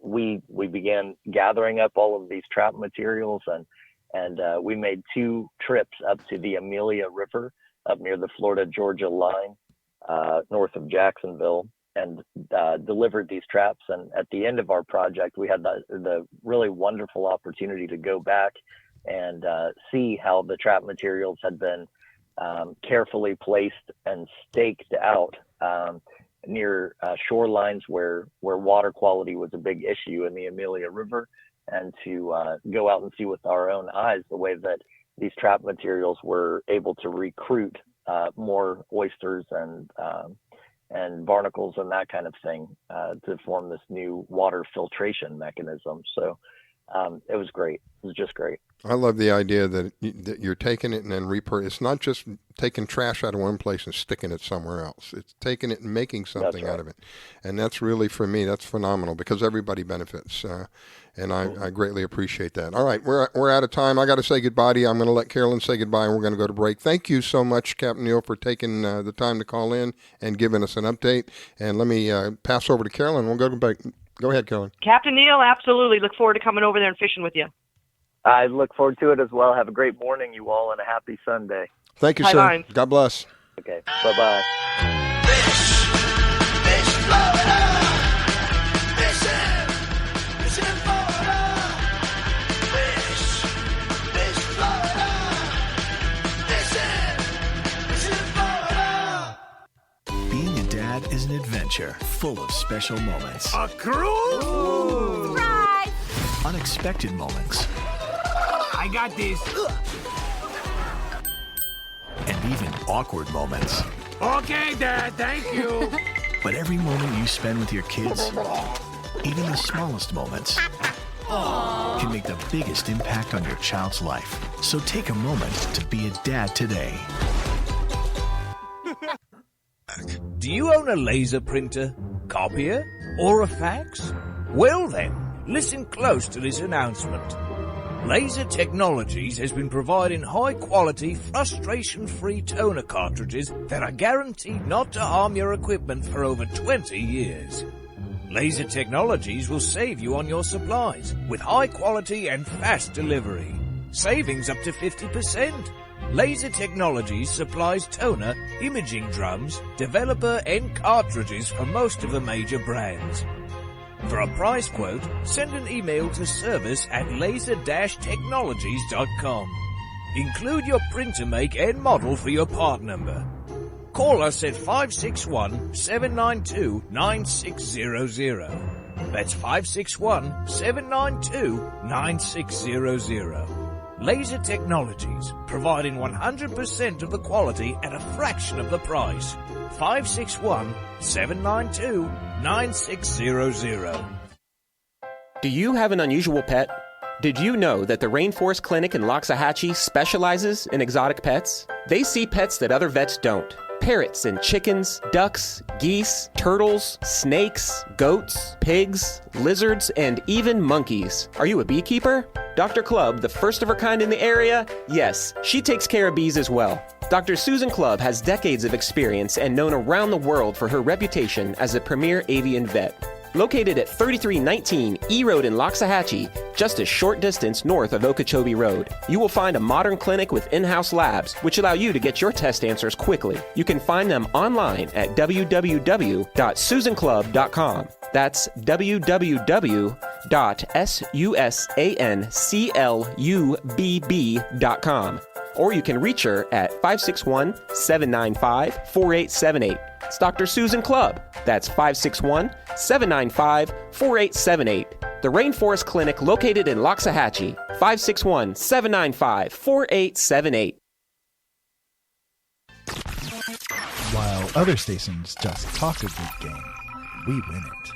we began gathering up all of these trap materials, and we made 2 trips up to the Angelia River up near the Florida-Georgia line, north of Jacksonville, and delivered these traps. And at the end of our project, we had the really wonderful opportunity to go back and see how the trap materials had been carefully placed and staked out near shorelines where water quality was a big issue in the Angelia River, and to go out and see with our own eyes the way that these trap materials were able to recruit more oysters and barnacles and that kind of thing to form this new water filtration mechanism. So it was great. It was just great. I love the idea that you're taking it and then It's not just taking trash out of one place and sticking it somewhere else. It's taking it and making something out of it. And that's really, for me, that's phenomenal because everybody benefits. And I greatly appreciate that. All right, we're out of time. I got to say goodbye to you. I'm going to let Carolyn say goodbye, and we're going to go to break. Thank you so much, Captain Neill, for taking the time to call in and giving us an update. And let me pass over to Carolyn. We'll go to break. Go ahead, Carolyn. Captain Neill, absolutely. Look forward to coming over there and fishing with you. I look forward to it as well. Have a great morning, you all, and a happy Sunday. Thank you, sir. Bye. God bless. Okay, bye-bye. Being a dad is an adventure full of special moments. A cruise? Surprise! Unexpected moments. I got this. And even awkward moments. Okay, Dad, thank you. But every moment you spend with your kids, even the smallest moments, can make the biggest impact on your child's life. So take a moment to be a dad today. Do you own a laser printer, copier, or a fax? Well then, listen close to this announcement. Laser Technologies has been providing high-quality, frustration-free toner cartridges that are guaranteed not to harm your equipment for over 20 years. Laser Technologies will save you on your supplies with high-quality and fast delivery. Savings up to 50%. Laser Technologies supplies toner, imaging drums, developer and cartridges for most of the major brands. For a price quote, send an email to service@laser-technologies.com. Include your printer make and model for your part number. Call us at 561-792-9600. That's 561-792-9600. Laser Technologies, providing 100% of the quality at a fraction of the price. 561-792-9600. Do you have an unusual pet? Did you know that the Rainforest Clinic in Loxahatchee specializes in exotic pets? They see pets that other vets don't. Parrots and chickens, ducks, geese, turtles, snakes, goats, pigs, lizards, and even monkeys. Are you a beekeeper? Dr. Club, the first of her kind in the area? Yes, she takes care of bees as well. Dr. Susan Clubb has decades of experience and known around the world for her reputation as a premier avian vet. Located at 3319 E Road in Loxahatchee, just a short distance north of Okeechobee Road, you will find a modern clinic with in-house labs, which allow you to get your test answers quickly. You can find them online at www.susanclub.com. That's www.susanclubb.com. Or you can reach her at 561-795-4878. It's Dr. Susan Clubb. That's 561-795-4878. The Rainforest Clinic located in Loxahatchee. 561-795-4878. While other stations just talk a good game, we win it.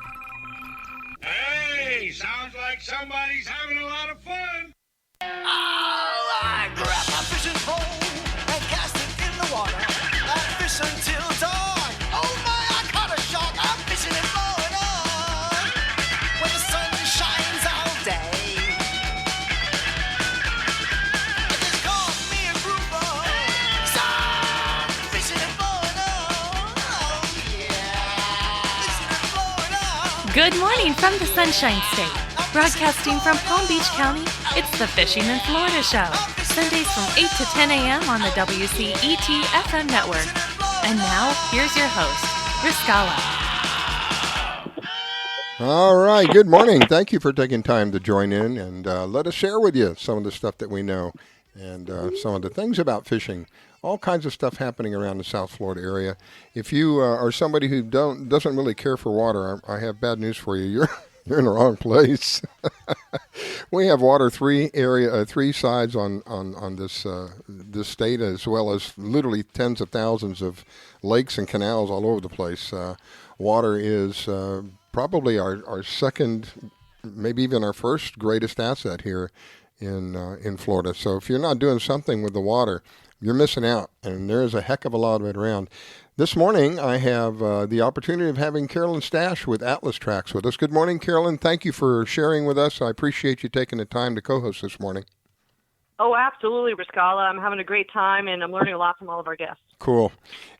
Hey, sounds like somebody's having a lot of fun. I grab my fishing pole and cast it in the water. I fish until dawn. Oh my, I caught a shark. I'm fishing and blowing on. When the sun shines all day. It just caught me a grouper. So I'm fishing and blowing on. Oh yeah. Fishing and blowing on. Good morning from the Sunshine State. Broadcasting from Palm Beach County, it's the Fishing in Florida Show. Sundays from 8 to 10 a.m. on the WCET FM network. And now, here's your host, Riscala. All right, good morning. Thank you for taking time to join in and let us share with you some of the stuff that we know and some of the things about fishing. All kinds of stuff happening around the South Florida area. If you are somebody who doesn't really care for water, I have bad news for you. You're in the wrong place. We have water three sides on this state, as well as literally tens of thousands of lakes and canals all over the place. Water is probably our second, maybe even our first greatest asset here in Florida. So if you're not doing something with the water, you're missing out, and there's a heck of a lot of it around. This morning, I have the opportunity of having Carolyn Stash with Atlas Trax with us. Good morning, Carolyn. Thank you for sharing with us. I appreciate you taking the time to co-host this morning. Oh, absolutely, Riscala. I'm having a great time, and I'm learning a lot from all of our guests. Cool.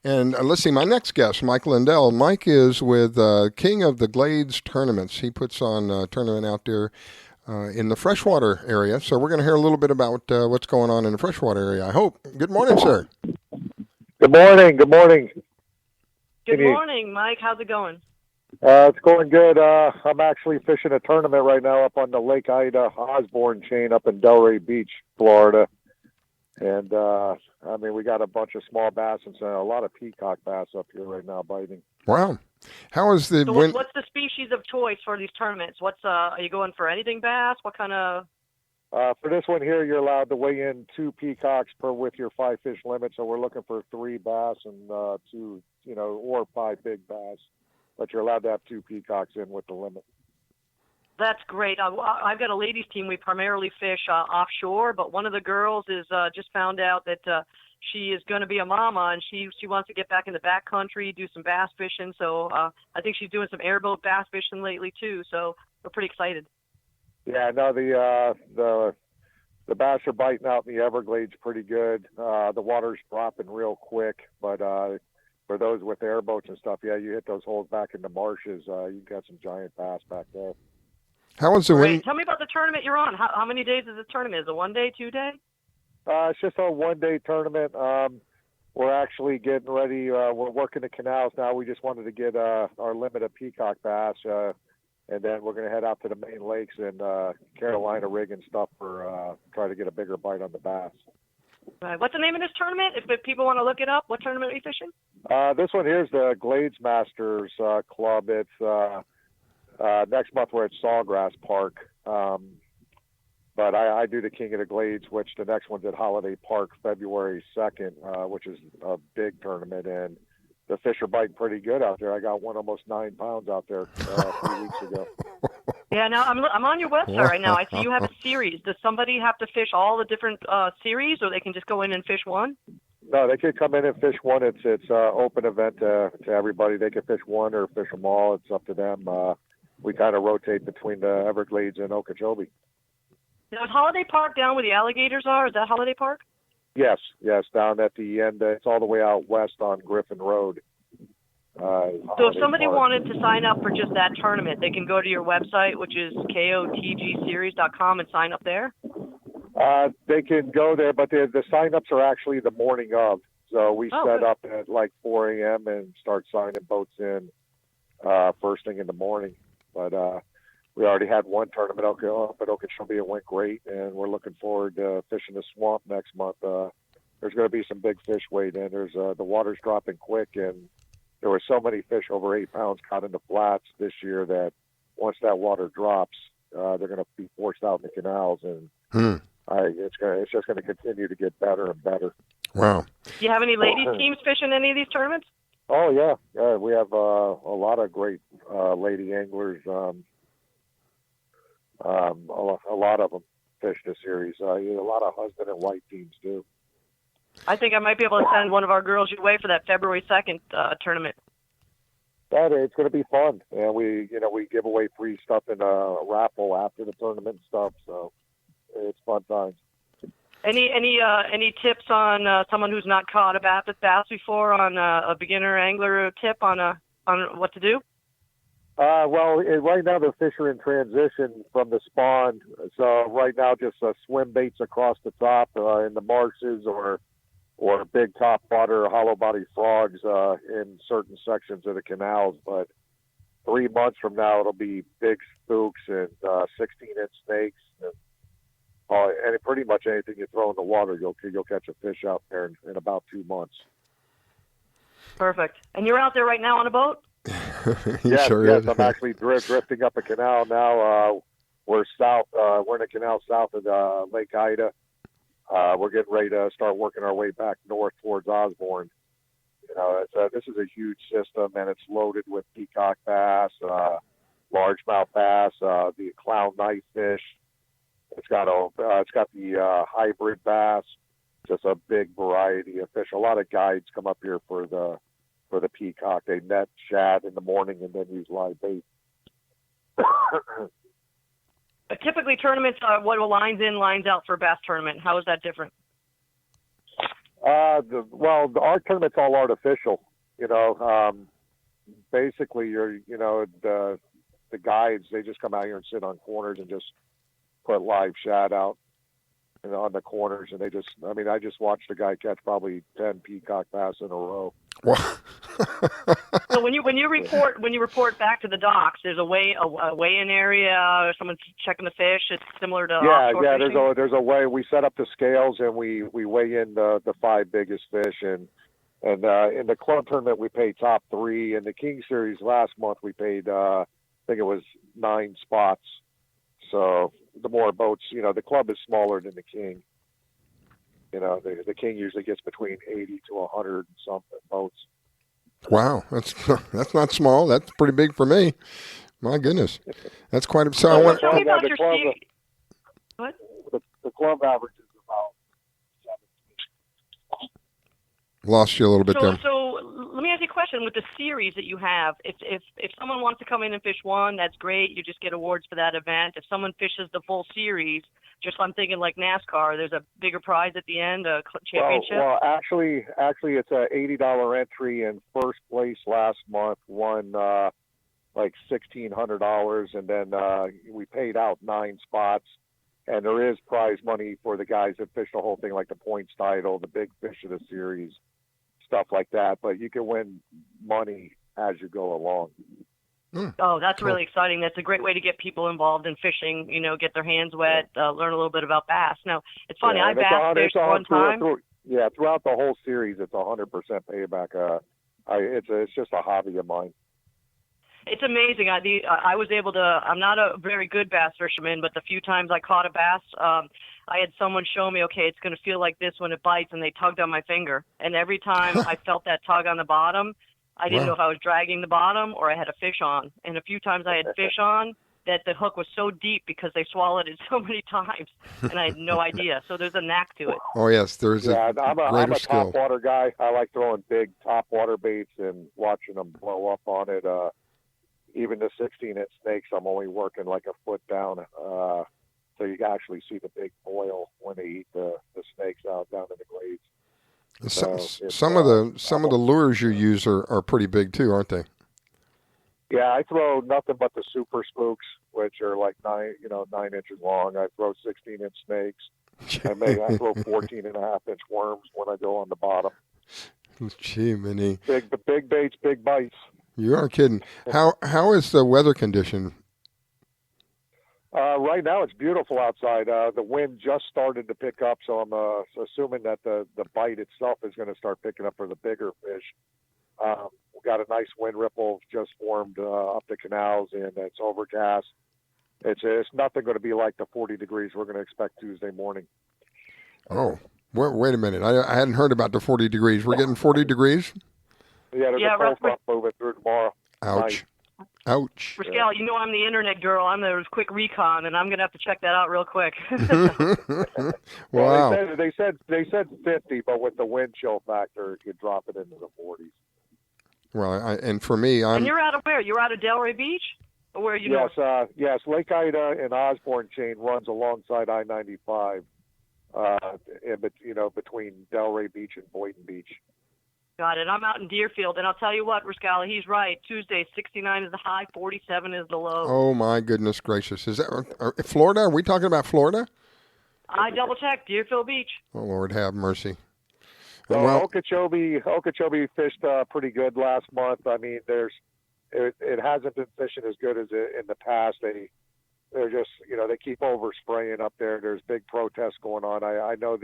And let's see, my next guest, Mike Lindl. Mike is with King of the Glades Tournaments. He puts on a tournament out there in the freshwater area. So we're going to hear a little bit about what's going on in the freshwater area, I hope. Good morning, sir. Good morning. Good morning. Good morning, Mike. How's it going? It's going good. I'm actually fishing a tournament right now up on the Lake Ida Osborne chain up in Delray Beach, Florida. And, we got a bunch of small bass and a lot of peacock bass up here right now biting. Wow. How is the wind? What's the species of choice for these tournaments? Are you going for anything bass? What kind of... For this one here, you're allowed to weigh in 2 peacocks with your 5-fish limit. So we're looking for 3 bass and 2, or 5 big bass. But you're allowed to have 2 peacocks in with the limit. That's great. I've got a ladies team. We primarily fish offshore, but one of the girls is just found out that she is going to be a mama, and she wants to get back in the backcountry, do some bass fishing. So I think she's doing some airboat bass fishing lately too. So we're pretty excited. Yeah, no, the bass are biting out in the Everglades pretty good. The water's dropping real quick, but for those with airboats and stuff, you hit those holes back in the marshes, you got some giant bass back there. How was the wind? Tell me about the tournament you're on. How many days is the tournament? Is it 1 day, 2 day? It's just a 1-day tournament. We're actually getting ready. We're working the canals now. We just wanted to get our limit of peacock bass. And then we're going to head out to the main lakes in Carolina rig and stuff for try to get a bigger bite on the bass. Right. What's the name of this tournament? If people want to look it up, what tournament are you fishing? This one here is the Glades Masters Club. It's next month we're at Sawgrass Park. But I do the King of the Glades, which the next one's at Holiday Park February 2nd, which is a big tournament. And the fish are biting pretty good out there. I got one almost 9 pounds out there 3 weeks ago. Yeah, now I'm on your website right now. I see you have a series. Does somebody have to fish all the different series, or they can just go in and fish one? No, they can come in and fish one. It's open event to everybody. They can fish one or fish them all. It's up to them. We kind of rotate between the Everglades and Okeechobee. Now, is Holiday Park down where the alligators are? Is that Holiday Park? Yes, down at the end. It's all the way out west on Griffin Road. So if somebody wanted to sign up for just that tournament, they can go to your website, which is kotgseries.com, and sign up there? They can go there, but the sign-ups are actually the morning of. So we set up at like 4 a.m. and start signing boats in first thing in the morning. But we already had one tournament up at Okeechobee. It went great, and we're looking forward to fishing the swamp next month. There's going to be some big fish weighed in. The water's dropping quick, and there were so many fish over 8 pounds caught in the flats this year that once that water drops, they're going to be forced out in the canals, and it's just going to continue to get better and better. Wow. Do you have any ladies teams fishing any of these tournaments? Oh, yeah. We have a lot of great lady anglers. A lot of them fish the series. A lot of husband and wife teams do. I think I might be able to send one of our girls your way for that February 2nd tournament. It's going to be fun, and we give away free stuff in a raffle after the tournament and stuff. So it's fun times. Any tips on someone who's not caught a bass before, on a beginner angler tip on what to do? Right now the fish are in transition from the spawn. So right now just swim baits across the top in the marshes or big top water hollow body frogs in certain sections of the canals. But 3 months from now it'll be big spooks and 16-inch snakes and pretty much anything you throw in the water, you'll catch a fish out there in about 2 months. Perfect. And you're out there right now on a boat? Yes, I'm actually drifting up a canal now. We're south. We're in a canal south of Lake Ida. We're getting ready to start working our way back north towards Osborne. This is a huge system, and it's loaded with peacock bass, largemouth bass, the clown knifefish. It's got the hybrid bass. Just a big variety of fish. A lot of guides come up here for the peacock. They net shad in the morning and then use live bait. Typically, tournaments are what lines in, lines out for a bass tournament. How is that different? Our tournament's all artificial. Basically, the guides, they just come out here and sit on corners and just put live shad out on the corners, and I just watched a guy catch probably 10 peacock bass in a row. So when you report back to the docks, there's a weigh-in area, someone's checking the fish. It's similar to offshore fishing? There's a way. We set up the scales and we weigh in the 5 biggest fish, and in the club tournament we paid top 3. In the King Series last month we paid I think it was 9 spots. So the more boats, the club is smaller than the King. The King usually gets between 80 to 100 and something boats. Wow, that's not small. That's pretty big for me. My goodness, that's quite a. So I want. Tell me about your club. What? The club average is about 7. Lost you a little bit there. So let me ask you a question. With the series that you have, if someone wants to come in and fish one, that's great. You just get awards for that event. If someone fishes the full series, I'm thinking like NASCAR, there's a bigger prize at the end, a championship. Well, actually, it's a $80 entry, and first place last month won like $1,600, and then we paid out 9 spots, and there is prize money for the guys that fish the whole thing, like the points title, the big fish of the series, stuff like that. But you can win money as you go along. Oh, that's really exciting. That's a great way to get people involved in fishing, get their hands wet, learn a little bit about bass. Now, it's funny, I bass fished one time. Throughout the whole series, it's 100% payback. It's just a hobby of mine. It's amazing. I was able to, I'm not a very good bass fisherman, but the few times I caught a bass, I had someone show me, okay, it's going to feel like this when it bites, and they tugged on my finger. And every time I felt that tug on the bottom, I didn't know if I was dragging the bottom or I had a fish on. And a few times I had fish on that the hook was so deep because they swallowed it so many times, and I had no idea. So there's a knack to it. Oh, yes, there's a greater skill. I'm a top water guy. I like throwing big top water baits and watching them blow up on it. Even the 16-inch snakes, I'm only working like a foot down so you can actually see the big boil when they eat the snakes out down in the glades. Some of the lures you use are pretty big too, aren't they? Yeah, I throw nothing but the super spooks, which are like 9 inches long. I throw 16-inch snakes. I throw 14.5-inch worms when I go on the bottom. Gee, Minnie. Big baits, big bites. You aren't kidding. How is the weather condition? Right now it's beautiful outside. The wind just started to pick up, so I'm assuming that the bite itself is going to start picking up for the bigger fish. We've got a nice wind ripple just formed up the canals, and it's overcast. It's nothing going to be like the 40 degrees we're going to expect Tuesday morning. Oh, wait a minute. I hadn't heard about the 40 degrees. We're getting 40 degrees? Yeah, there's a cold front moving through tomorrow. Ouch. Ouch. Rascal, you know I'm the internet girl. I'm the quick recon, and I'm going to have to check that out real quick. Wow. Well, they said 50, but with the wind chill factor, you could drop it into the 40s. Well, and for me, And you're out of where? You're out of Delray Beach? Or where are you? Yes. Lake Ida and Osborne chain runs alongside I-95, between Delray Beach and Boynton Beach. Got it. I'm out in Deerfield, and I'll tell you what, Rascal, he's right. Tuesday, 69 is the high, 47 is the low. Oh, my goodness gracious. Is that Florida? Are we talking about Florida? I double-checked. Deerfield Beach. Oh, Lord, have mercy. Well, Okeechobee fished pretty good last month. I mean, it hasn't been fishing as good as in the past. They're just, they keep overspraying up there. There's big protests going on. I know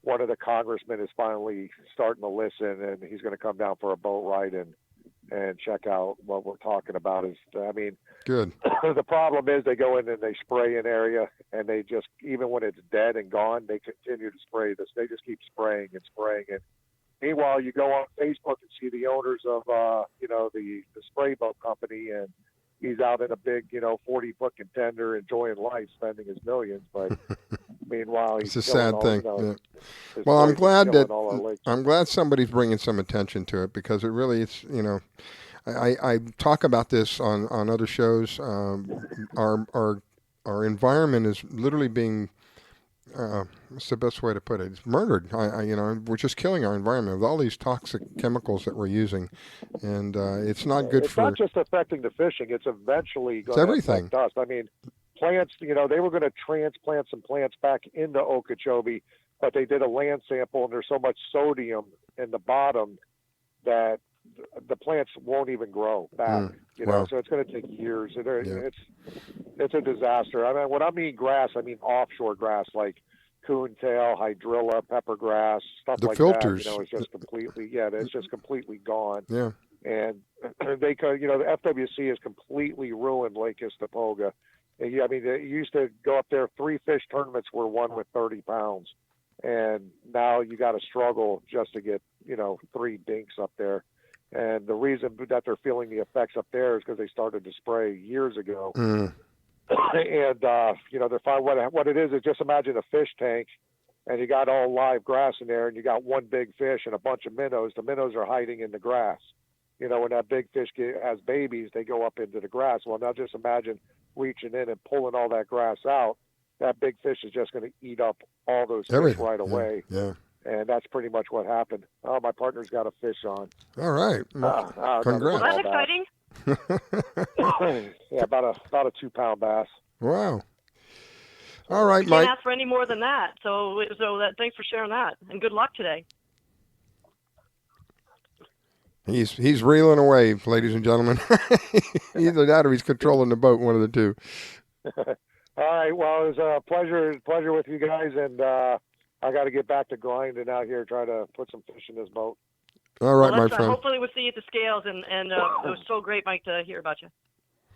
one of the congressmen is finally starting to listen, and he's going to come down for a boat ride and check out what we're talking about. Good. The problem is they go in and they spray an area, and they just, even when it's dead and gone, they continue to spray this. They just keep spraying and spraying it. Meanwhile, you go on Facebook and see the owners of, the spray boat company, and he's out in a big, 40-foot contender enjoying life, spending his millions. But meanwhile, he's it's a sad thing. Well, I'm glad somebody's bringing some attention to it, because it really is, I talk about this on other shows. Our environment is literally being what's the best way to put it? It's murdered. We're just killing our environment with all these toxic chemicals that we're using, and it's not good It's not just affecting the fishing. It's eventually going to affect us. I mean, plants, they were going to transplant some plants back into Okeechobee, but they did a land sample, and there's so much sodium in the bottom that the plants won't even grow back. Wow. So it's going to take years. It's a disaster. I mean, when I mean grass, I mean offshore grass like coontail, hydrilla, peppergrass, stuff the like filters. that. It's just completely, it's just completely gone. Yeah. And the FWC has completely ruined Lake Istapoga. I mean, you used to go up there, 3 fish tournaments were won with 30 pounds. And now you got to struggle just to get, 3 dinks up there. And the reason that they're feeling the effects up there is because they started to spray years ago. And, they're fine. What it is just imagine a fish tank, and you got all live grass in there, and you got one big fish and a bunch of minnows. The minnows are hiding in the grass. When that big fish has babies, they go up into the grass. Well, now just imagine reaching in and pulling all that grass out. That big fish is just going to eat up all those fish right away. Yeah. And that's pretty much what happened. Oh, my partner's got a fish on. All right. Congrats. Well, that's exciting. Yeah, about a 2-pound bass. Wow. All right, you Mike. can't ask for any more than that. So thanks for sharing that, and good luck today. He's reeling away, ladies and gentlemen. Either that or he's controlling the boat, one of the two. All right. Well, it was a pleasure with you guys, and I got to get back to grinding out here, try to put some fish in this boat. All right, my friend. Hopefully we'll see you at the scales, and it was so great, Mike, to hear about you.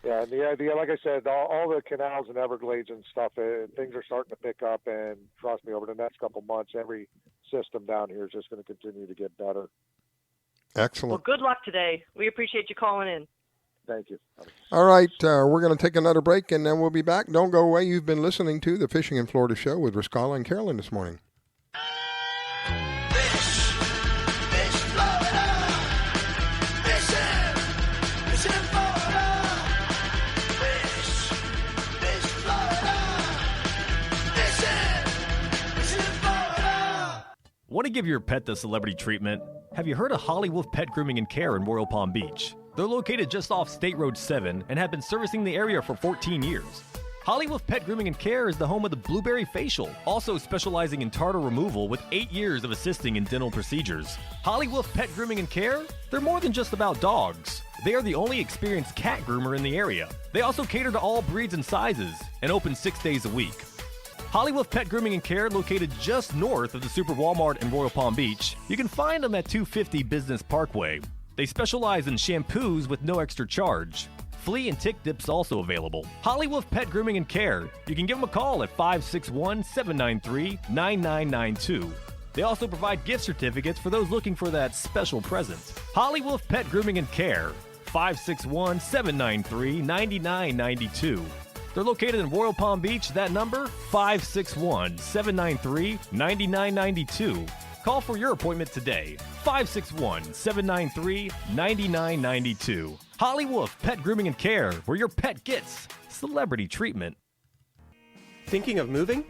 Yeah, and like I said, all the canals and Everglades and stuff, things are starting to pick up, and trust me, over the next couple months, every system down here is just going to continue to get better. Excellent. Well, good luck today. We appreciate you calling in. Thank you. All right, we're going to take another break, and then we'll be back. Don't go away. You've been listening to the Fishing in Florida show with Rascala and Carolyn this morning. Want to give your pet the celebrity treatment? Have you heard of Holly Wolf Pet Grooming and Care in Royal Palm Beach? They're located just off State Road 7 and have been servicing the area for 14 years. Holly Wolf Pet Grooming and Care is the home of the Blueberry Facial, also specializing in tartar removal with 8 years of assisting in dental procedures. Holly Wolf Pet Grooming and Care? They're more than just about dogs. They are the only experienced cat groomer in the area. They also cater to all breeds and sizes and open 6 days a week. Holly Wolf Pet Grooming and Care, located just north of the Super Walmart in Royal Palm Beach. You can find them at 250 Business Parkway. They specialize in shampoos with no extra charge. Flea and tick dips also available. Holly Wolf Pet Grooming and Care. You can give them a call at 561-793-9992. They also provide gift certificates for those looking for that special present. Holly Wolf Pet Grooming and Care. 561-793-9992. They're located in Royal Palm Beach. That number, 561-793-9992. Call for your appointment today. 561-793-9992. Holly Wolf Pet Grooming and Care, where your pet gets celebrity treatment. Thinking of moving?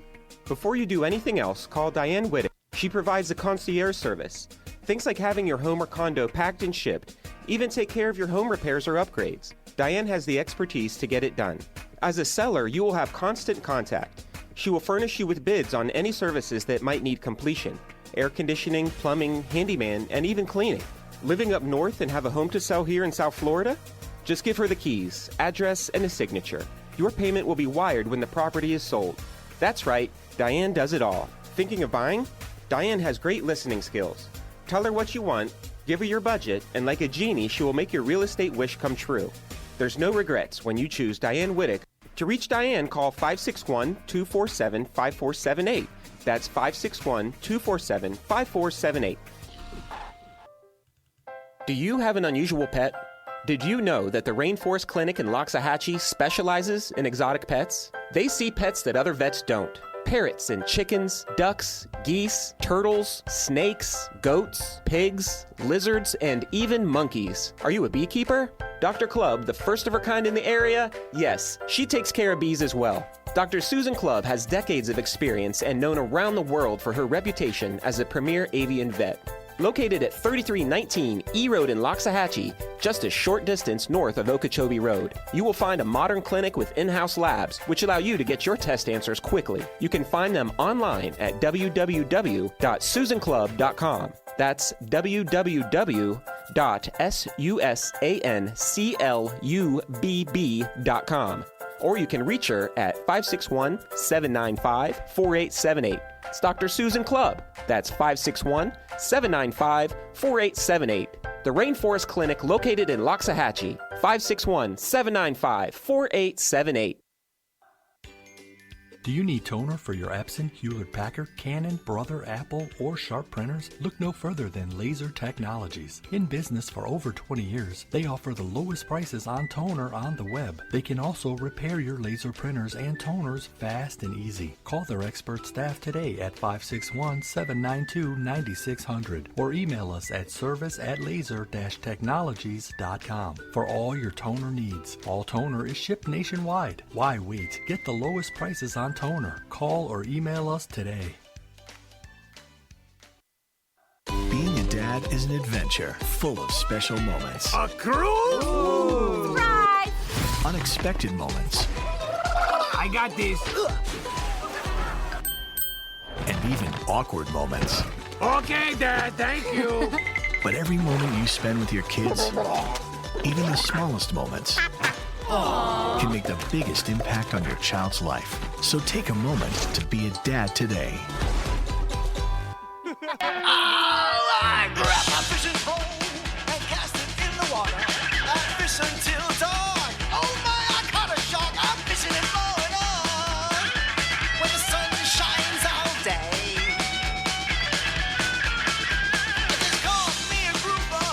Before you do anything else, call Diane Whittick. She provides a concierge service. Things like having your home or condo packed and shipped, even take care of your home repairs or upgrades. Diane has the expertise to get it done. As a seller, you will have constant contact. She will furnish you with bids on any services that might need completion: air conditioning, plumbing, handyman, and even cleaning. Living up north and have a home to sell here in South Florida? Just give her the keys, address, and a signature. Your payment will be wired when the property is sold. That's right, Diane does it all. Thinking of buying? Diane has great listening skills. Tell her what you want, give her your budget, and like a genie, she will make your real estate wish come true. There's no regrets when you choose Diane Whittick. To reach Diane, call 561-247-5478. That's 561-247-5478. Do you have an unusual pet? Did you know that the Rainforest Clinic in Loxahatchee specializes in exotic pets? They see pets that other vets don't. Parrots and chickens, ducks, geese, turtles, snakes, goats, pigs, lizards, and even monkeys. Are you a beekeeper? Dr. Clubb, the first of her kind in the area? Yes, she takes care of bees as well. Dr. Susan Clubb has decades of experience and known around the world for her reputation as a premier avian vet. Located at 3319 E Road in Loxahatchee, just a short distance north of Okeechobee Road, you will find a modern clinic with in-house labs, which allow you to get your test answers quickly. You can find them online at www.susanclubb.com. That's www.susanclubb.com. Or you can reach her at 561-795-4878. It's Dr. Susan Clubb. That's 561-795-4878. The Rainforest Clinic located in Loxahatchee. 561-795-4878. Do you need toner for your Epson, Hewlett-Packard, Canon, Brother, Apple, or Sharp printers? Look no further than Laser Technologies. In business for over 20 years, they offer the lowest prices on toner on the web. They can also repair your laser printers and toners fast and easy. Call their expert staff today at 561-792-9600 or email us at service@laser-technologies.com for all your toner needs. All toner is shipped nationwide. Why wait? Get the lowest prices on toner. Call or email us today. Being a dad is an adventure full of special moments. A cruise? Surprise! Unexpected moments. I got this. And even awkward moments. Okay, Dad, thank you. But every moment you spend with your kids, even the smallest moments, can make the biggest impact on your child's life. So take a moment to be a dad today. I grab my fishing pole and cast it in the water. I fish until dawn. Oh my, I caught a shark. I'm fishing and blowing on when the sun shines all day. It just caught me a grouper.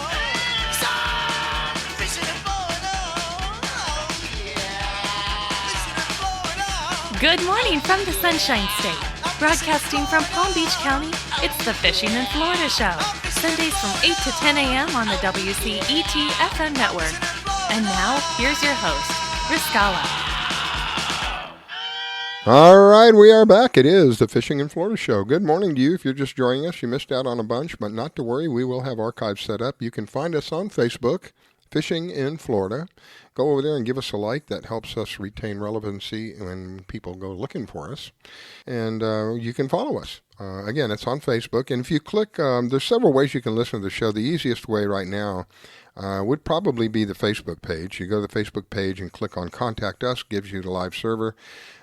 So I'm fishing and blowing on. Oh yeah, fishing and blowing on. Good morning from the Sunshine State. Broadcasting from Palm Beach County, it's the Fishing in Florida Show. Sundays from 8 to 10 a.m. on the WCET FM network. And now, here's your host, Riscala. All right, we are back. It is the Fishing in Florida show. Good morning to you. If you're just joining us, you missed out on a bunch, but not to worry. We will have archives set up. You can find us on Facebook, Fishing in Florida. Go over there and give us a like. That helps us retain relevancy when people go looking for us. And you can follow us. Again, it's on Facebook. And if you click, there's several ways you can listen to the show. The easiest way right now would probably be the Facebook page. You go to the Facebook page and click on Contact Us, gives you the live server.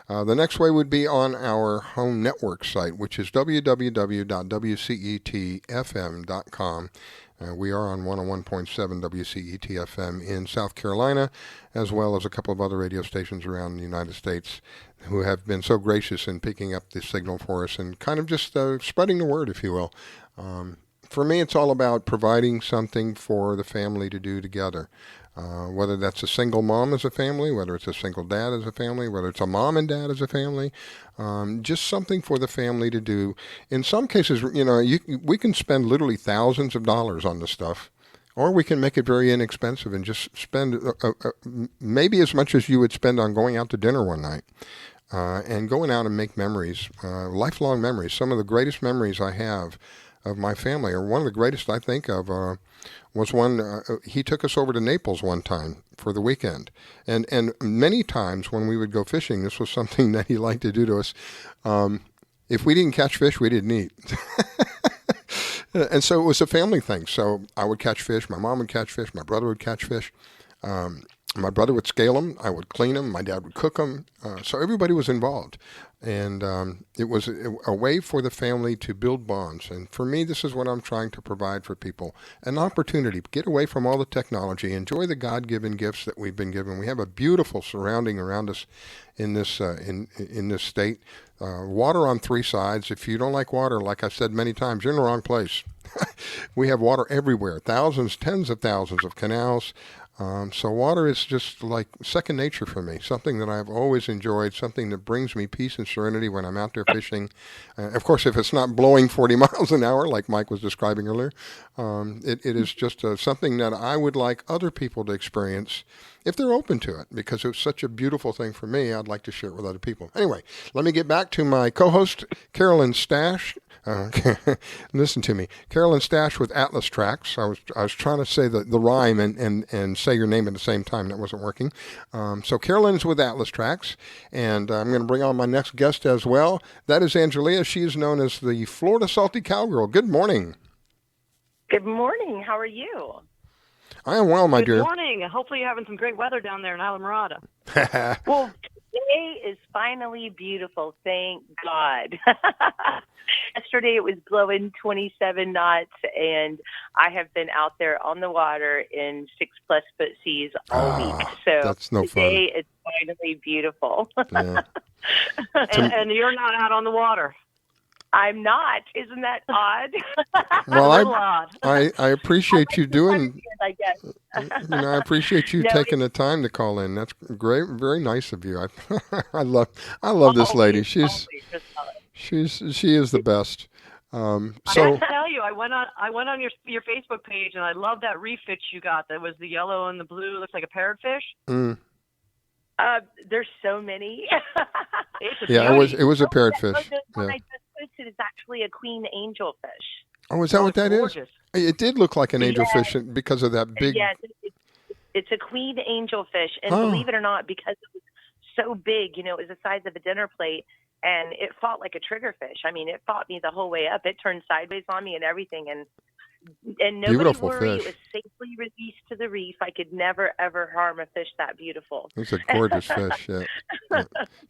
The next way would be on our home network site, which is www.wcetfm.com. We are on 101.7 WCET-FM in South Carolina, as well as a couple of other radio stations around the United States who have been so gracious in picking up the signal for us and kind of just spreading the word, if you will. For me, it's all about providing something for the family to do together. Whether that's a single mom as a family, whether it's a single dad as a family, whether it's a mom and dad as a family, just something for the family to do. In some cases, we can spend literally thousands of dollars on this stuff, or we can make it very inexpensive and just spend maybe as much as you would spend on going out to dinner one night. And going out and make memories, lifelong memories. Some of the greatest memories I have of my family, or one of the greatest I think of, was one, he took us over to Naples one time for the weekend. And many times when we would go fishing, this was something that he liked to do to us. If we didn't catch fish, we didn't eat. And so it was a family thing. So I would catch fish, my mom would catch fish, my brother would catch fish. My brother would scale them, I would clean them, my dad would cook them. So everybody was involved. And it was a way for the family to build bonds. And for me, this is what I'm trying to provide for people. An opportunity. Get away from all the technology. Enjoy the God-given gifts that we've been given. We have a beautiful surrounding around us in this in this state. Water on three sides. If you don't like water, like I've said many times, you're in the wrong place. We have water everywhere. Thousands, tens of thousands of canals. So water is just like second nature for me, something that I've always enjoyed, something that brings me peace and serenity when I'm out there fishing. Of course, if it's not blowing 40 miles an hour, like Mike was describing earlier, it is just something that I would like other people to experience if they're open to it, because it's such a beautiful thing for me. I'd like to share it with other people. Anyway, let me get back to my co-host, Carolyn Stash. Listen to me, Carolyn Stash with Atlas Trax. I was trying to say the rhyme and say your name at the same time. That wasn't working. So Carolyn's with Atlas Trax, and I'm going to bring on my next guest as well. That is Angelia. She is known as the Florida Salty Cowgirl. Good morning. Good morning. How are you? I am well, my dear. Good morning. Hopefully you're having some great weather down there in Islamorada. Well, today is finally beautiful. Thank God. Yesterday it was blowing 27 knots, and I have been out there on the water in 6+ foot seas all week. So that's no today fun. it's finally beautiful. Yeah. And you're not out on the water. I'm not. Isn't that odd? Well, A little odd. I appreciate you doing. I guess. I appreciate you No, taking the time to call in. That's great, very nice of you. I love this lady. She is the best. I So have to tell you, I went on your Facebook page, and I love that reef fish you got. That was the yellow and the blue. Looks like a parrotfish. There's so many. Yeah, it was a parrotfish. The one Yeah. I just posted is actually a queen angelfish. Oh, is that what that is? gorgeous. It did look like an angelfish because of that big. Yeah, it's a queen angelfish, and Oh. believe it or not, because it was so big, it was the size of a dinner plate, and it fought like a triggerfish. I mean, it fought me the whole way up. It turned sideways on me and everything, and nobody Beautiful worry. fish. It was safely released to the reef. I could never ever harm a fish that beautiful. It's a gorgeous fish. Yeah. Yeah.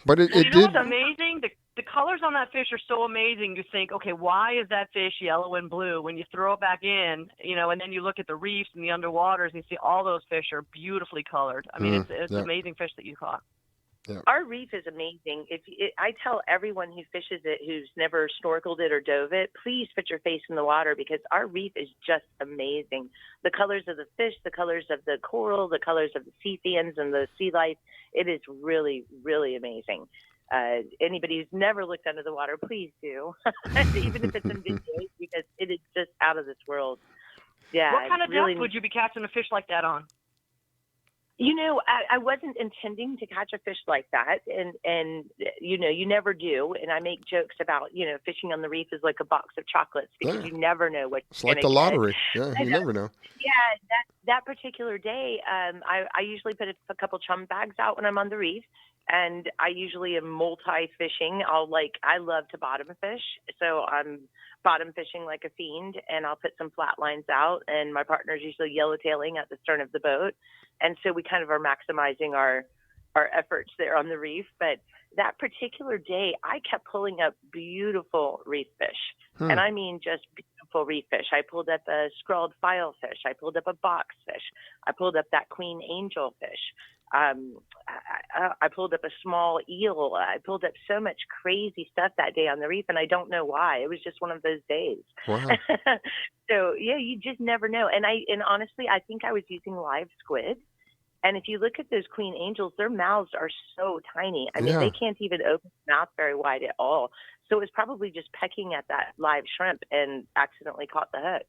But it You know did. what's amazing? The colors on that fish are so amazing. You think, okay, why is that fish yellow and blue? When you throw it back in, and then you look at the reefs and the underwaters, and you see all those fish are beautifully colored. I mean, it's yeah. an amazing fish that you caught. Yeah. Our reef is amazing. I tell everyone who fishes it who's never snorkeled it or dove it, please put your face in the water, because our reef is just amazing. The colors of the fish, the colors of the coral, the colors of the sea fans and the sea life, it is really, really amazing. Anybody who's never looked under the water, please do, even if it's in videos, because it is just out of this world. Yeah. What kind of really depth would you be catching a fish like that on? I wasn't intending to catch a fish like that, and you never do. And I make jokes about fishing on the reef is like a box of chocolates because you never know what It's you're like the gonna get. lottery. Yeah, you never know. Yeah, that particular day, I usually put a couple chum bags out when I'm on the reef, and I usually am multi-fishing. I love to bottom fish, so I'm bottom fishing like a fiend, and I'll put some flat lines out, and my partner's usually yellowtailing at the stern of the boat, and so we kind of are maximizing our efforts there on the reef. But that particular day, I kept pulling up beautiful reef fish, and I mean just beautiful reef fish. I pulled up a scrawled file fish. I pulled up a box fish. I pulled up that queen angel fish. I pulled up a small eel. I pulled up so much crazy stuff that day on the reef, and I don't know why. It was just one of those days. Wow. So yeah, you just never know. And honestly, I think I was using live squid. And if you look at those queen angels, their mouths are so tiny. I mean, they can't even open their mouth very wide at all. So it was probably just pecking at that live shrimp and accidentally caught the hook,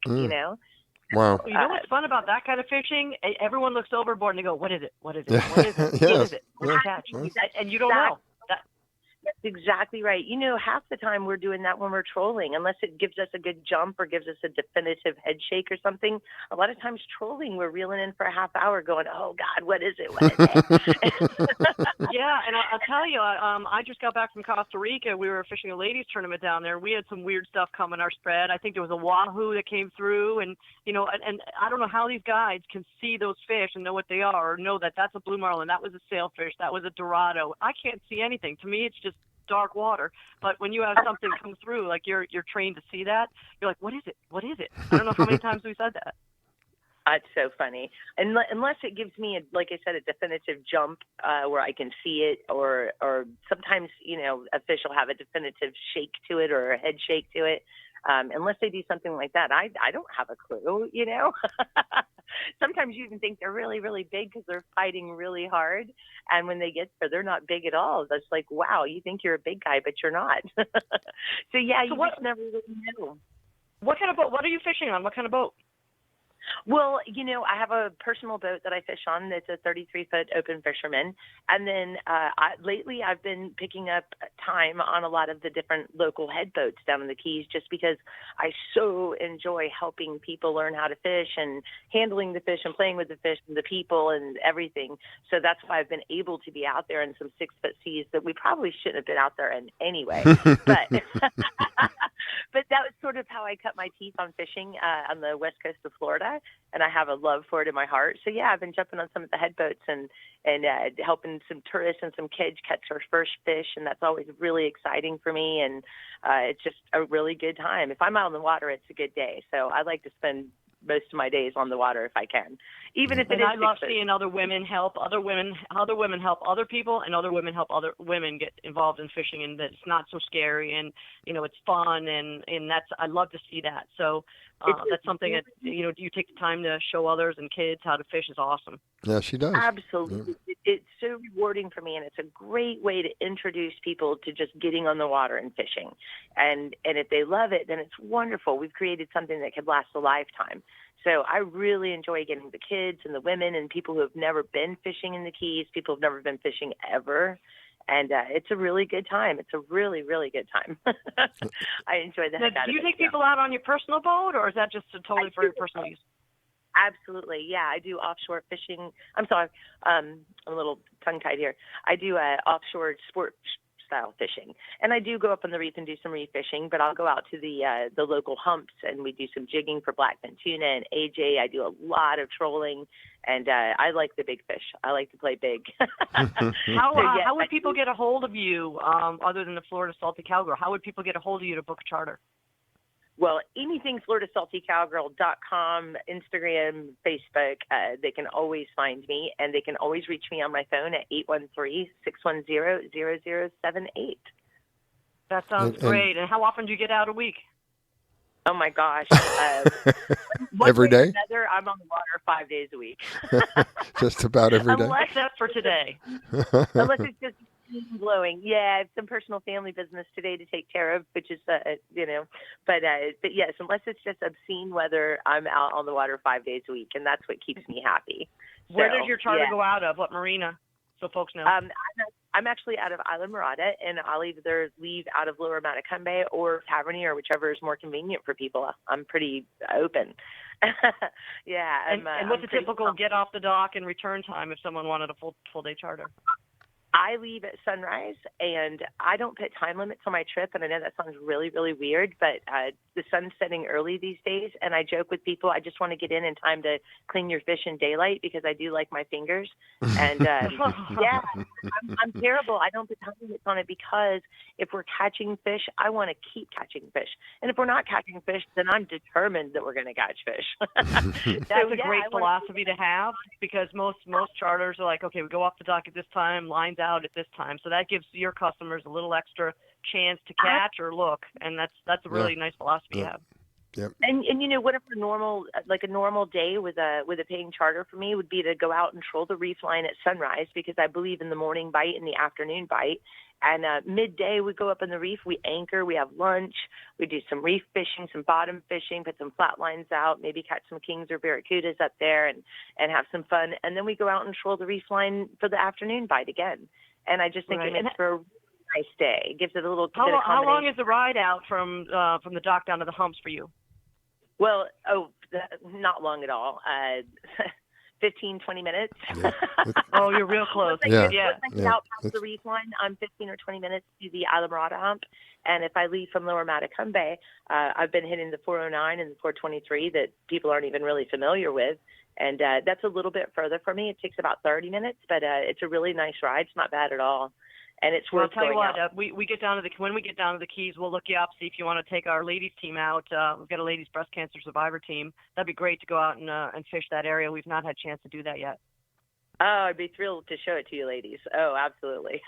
Wow. You know what's fun about that kind of fishing? Everyone looks overboard and they go, "What is it? What is it? What is it? What is it? What's the catch?" And you don't know. That's exactly right. Half the time we're doing that when we're trolling, unless it gives us a good jump or gives us a definitive head shake or something. A lot of times trolling, we're reeling in for a half hour going, "Oh God, what is it? What is it?" Yeah, and I'll tell you, I just got back from Costa Rica. We were fishing a ladies tournament down there. We had some weird stuff come in our spread. I think there was a wahoo that came through, and and I don't know how these guides can see those fish and know what they are, or know that that's a blue marlin, that was a sailfish, that was a dorado. I can't see anything. To me, it's just dark water. But when you have something come through, like you're trained to see that, you're like, "What is it? What is it?" I don't know how many times we said that. It's so funny. Unless it gives me, like I said, a definitive jump where I can see it, or sometimes, a fish will have a definitive shake to it or a head shake to it. Unless they do something like that, I don't have a clue, Sometimes you even think they're really, really big because they're fighting really hard. And when they get there, they're not big at all. That's like, wow, you think you're a big guy, but you're not. So, yeah, you just never really know. What kind of boat? What are you fishing on? What kind of boat? Well, I have a personal boat that I fish on. It's a 33-foot open Fisherman. And then lately I've been picking up time on a lot of the different local head boats down in the Keys, just because I so enjoy helping people learn how to fish and handling the fish and playing with the fish and the people and everything. So that's why I've been able to be out there in some 6-foot seas that we probably shouldn't have been out there in anyway. But that was sort of how I cut my teeth on fishing on the west coast of Florida, and I have a love for it in my heart. So, yeah, I've been jumping on some of the head boats and helping some tourists and some kids catch their first fish, and that's always really exciting for me, and it's just a really good time. If I'm out on the water, it's a good day. So I like to spend most of my days on the water if I can, even if it is. I love seeing other women help other women help other people, and other women help other women get involved in fishing, and that it's not so scary, and it's fun, and that's, I love to see that. So that's something that you take the time to show others and kids how to fish is awesome. Yeah, she does. Absolutely. Yeah. It's so rewarding for me, and it's a great way to introduce people to just getting on the water and fishing. And if they love it, then it's wonderful. We've created something that could last a lifetime. So I really enjoy getting the kids and the women and people who have never been fishing in the Keys, people who have never been fishing ever. And it's a really good time. It's a really, really good time. I enjoy the heck out of it. Do you take people out on your personal boat, or is that just totally for your personal use? Absolutely. Yeah, I do offshore fishing. I'm sorry. I'm a little tongue-tied here. I do offshore sport style fishing, and I do go up on the reef and do some reef fishing, but I'll go out to the local humps, and we do some jigging for blackfin tuna and AJ. I do a lot of trolling, and I like the big fish. I like to play big. How would people get a hold of you, other than the Florida Salty Cowgirl? How would people get a hold of you to book a charter? Well, anything FloridaSaltyCowgirl.com, Instagram, Facebook, they can always find me, and they can always reach me on my phone at 813-610-0078. That sounds great. And how often do you get out a week? Oh, my gosh. Every day? Another, I'm on the water 5 days a week. Just about every day? Unless that's for today. Unless it's just blowing. Yeah, it's some personal family business today to take care of, which is, but yes, unless it's just obscene weather, I'm out on the water 5 days a week, and that's what keeps me happy. Where So, does your charter yeah. go out of? What marina? So folks know. I'm actually out of Isla Mirada, and I'll either leave out of Lower Matacumbe or Tavernier, whichever is more convenient for people. I'm pretty open. Yeah. And what's a typical get off the dock and return time if someone wanted a full day charter? I leave at sunrise, and I don't put time limits on my trip, and I know that sounds really, really weird, but the sun's setting early these days, and I joke with people, I just want to get in time to clean your fish in daylight because I do like my fingers. And, yeah, I'm terrible. I don't put time limits on it because if we're catching fish, I want to keep catching fish. And if we're not catching fish, then I'm determined that we're going to catch fish. That's a great philosophy to have because most charters are like, okay, we go off the dock at this time, lines out at this time, so that gives your customers a little extra chance to catch or look, and that's a really nice philosophy to have. Yep. And you know, whatever a normal day with a paying charter for me would be to go out and troll the reef line at sunrise because I believe in the morning bite and the afternoon bite. And midday we go up in the reef, we anchor, we have lunch, we do some reef fishing, some bottom fishing, put some flat lines out, maybe catch some kings or barracudas up there and have some fun. And then we go out and troll the reef line for the afternoon bite again. And I just think it makes for a nice day. It gives it a little bit of combination. How long is the ride out from the dock down to the humps for you? Well, not long at all. 15, 20 minutes. Yeah. Oh, you're real close. Once I get out past the reef line, I'm 15 or 20 minutes to the Isla Mirada hump. And if I leave from Lower Matacumbe, I've been hitting the 409 and the 423 that people aren't even really familiar with. And that's a little bit further for me. It takes about 30 minutes, but it's a really nice ride. It's not bad at all. And it's worth I'll tell you going what, out. we get down to when we get down to the Keys, we'll look you up, see if you want to take our ladies team out. We've got a ladies breast cancer survivor team. That'd be great to go out and fish that area. We've not had a chance to do that yet. Oh, I'd be thrilled to show it to you, ladies. Oh, absolutely.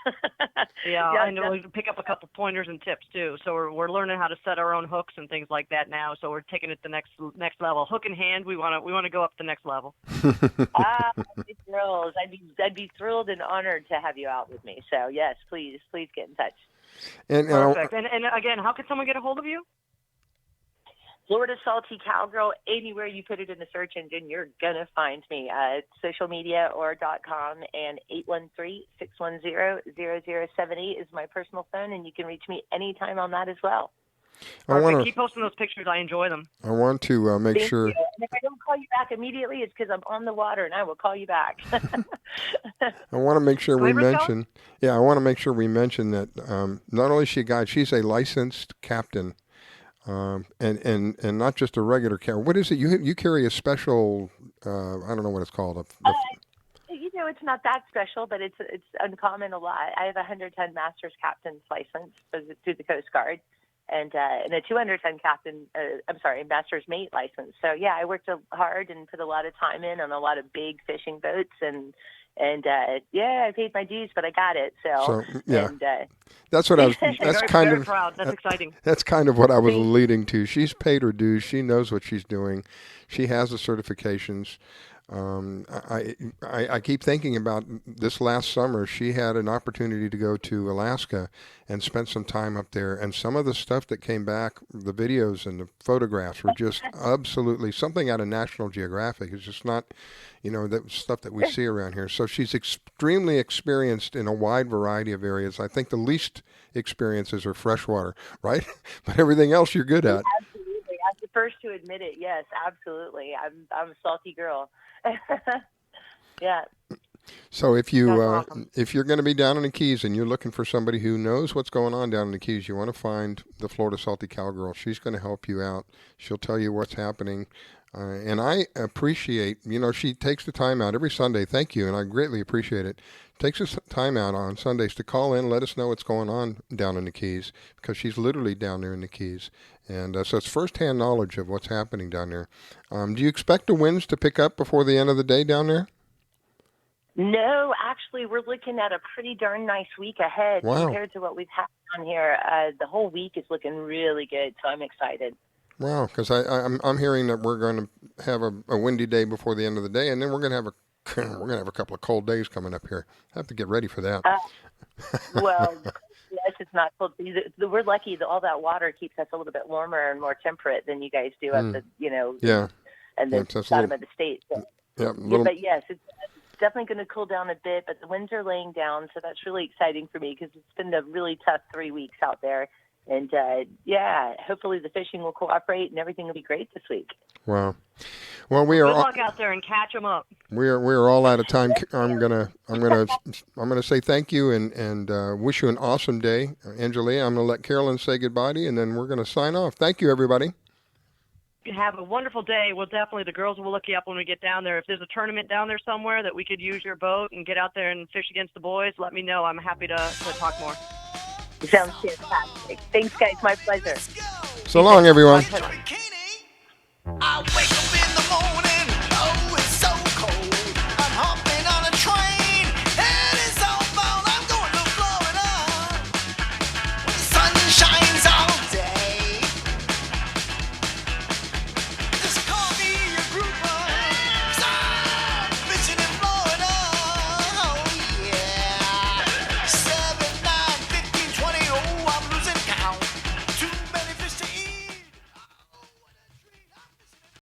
Yeah, I know. We can pick up a couple pointers and tips too. So we're learning how to set our own hooks and things like that now. So we're taking it the next level. Hook in hand, we want to go up the next level. I'd be thrilled. I'd be thrilled and honored to have you out with me. So yes, please get in touch. Perfect. And again, how can someone get a hold of you? Florida Salty Cowgirl, anywhere you put it in the search engine, you're going to find me. Social media or .com, and 813-610-0078 is my personal phone, and you can reach me anytime on that as well. Keep posting those pictures. I enjoy them. I want to make Thank sure. you. And if I don't call you back immediately, it's because I'm on the water, and I will call you back. I want to make sure we mention. Go? Yeah, I want to make sure we mention that not only is she a guide, she's a licensed captain. And not just a regular carrier. What is it? You carry a special, I don't know what it's called. You know, it's not that special, but it's uncommon a lot. I have a 110 Master's Captain's license through the Coast Guard, and a 210 Master's Mate license. So yeah, I worked hard and put a lot of time in on a lot of big fishing boats, and I paid my dues, but I got it. So yeah. And, that's what I was. That's kind very of proud. That's exciting. That's kind of what I was leading to. She's paid her dues. She knows what she's doing. She has the certifications. I keep thinking about this last summer. She had an opportunity to go to Alaska and spent some time up there. And some of the stuff that came back, the videos and the photographs were just absolutely something out of National Geographic. It's just not, the stuff that we see around here. So she's extremely experienced in a wide variety of areas. I think the least experiences are freshwater, right? But everything else you're good at. Absolutely. I'm the first to admit it. Yes, absolutely. I'm a salty girl. Yeah. So if you're going to be down in the Keys and you're looking for somebody who knows what's going on down in the Keys, you want to find the Florida Salty Cowgirl. She's going to help you out. She'll tell you what's happening. And I appreciate, she takes the time out every Sunday. Thank you, and I greatly appreciate it. Takes the time out on Sundays to call in, let us know what's going on down in the Keys, because she's literally down there in the Keys. And so it's firsthand knowledge of what's happening down there. Do you expect the winds to pick up before the end of the day down there? No, actually, we're looking at a pretty darn nice week ahead compared to what we've had on here. The whole week is looking really good, so I'm excited. Wow, because I'm hearing that we're going to have a windy day before the end of the day, and then we're going to have a couple of cold days coming up here. I have to get ready for that. Well, yes, it's not cold. We're lucky that all that water keeps us a little bit warmer and more temperate than you guys do at the, yeah, and the bottom of the state. So Yeah, But yes, it's definitely going to cool down a bit, but the winds are laying down, so that's really exciting for me because it's been a really tough 3 weeks out there. And, hopefully the fishing will cooperate and everything will be great this week. Wow. Well, we are. Good luck out there and catch them up. We are all out of time. I'm gonna say thank you and wish you an awesome day, Angelia. I'm gonna let Carolyn say goodbye to you, and then we're gonna sign off. Thank you, everybody. Have a wonderful day. Well, definitely the girls will look you up when we get down there. If there's a tournament down there somewhere that we could use your boat and get out there and fish against the boys, let me know. I'm happy to talk more. Sounds fantastic. Thanks, guys. My pleasure. So long, everyone. I wake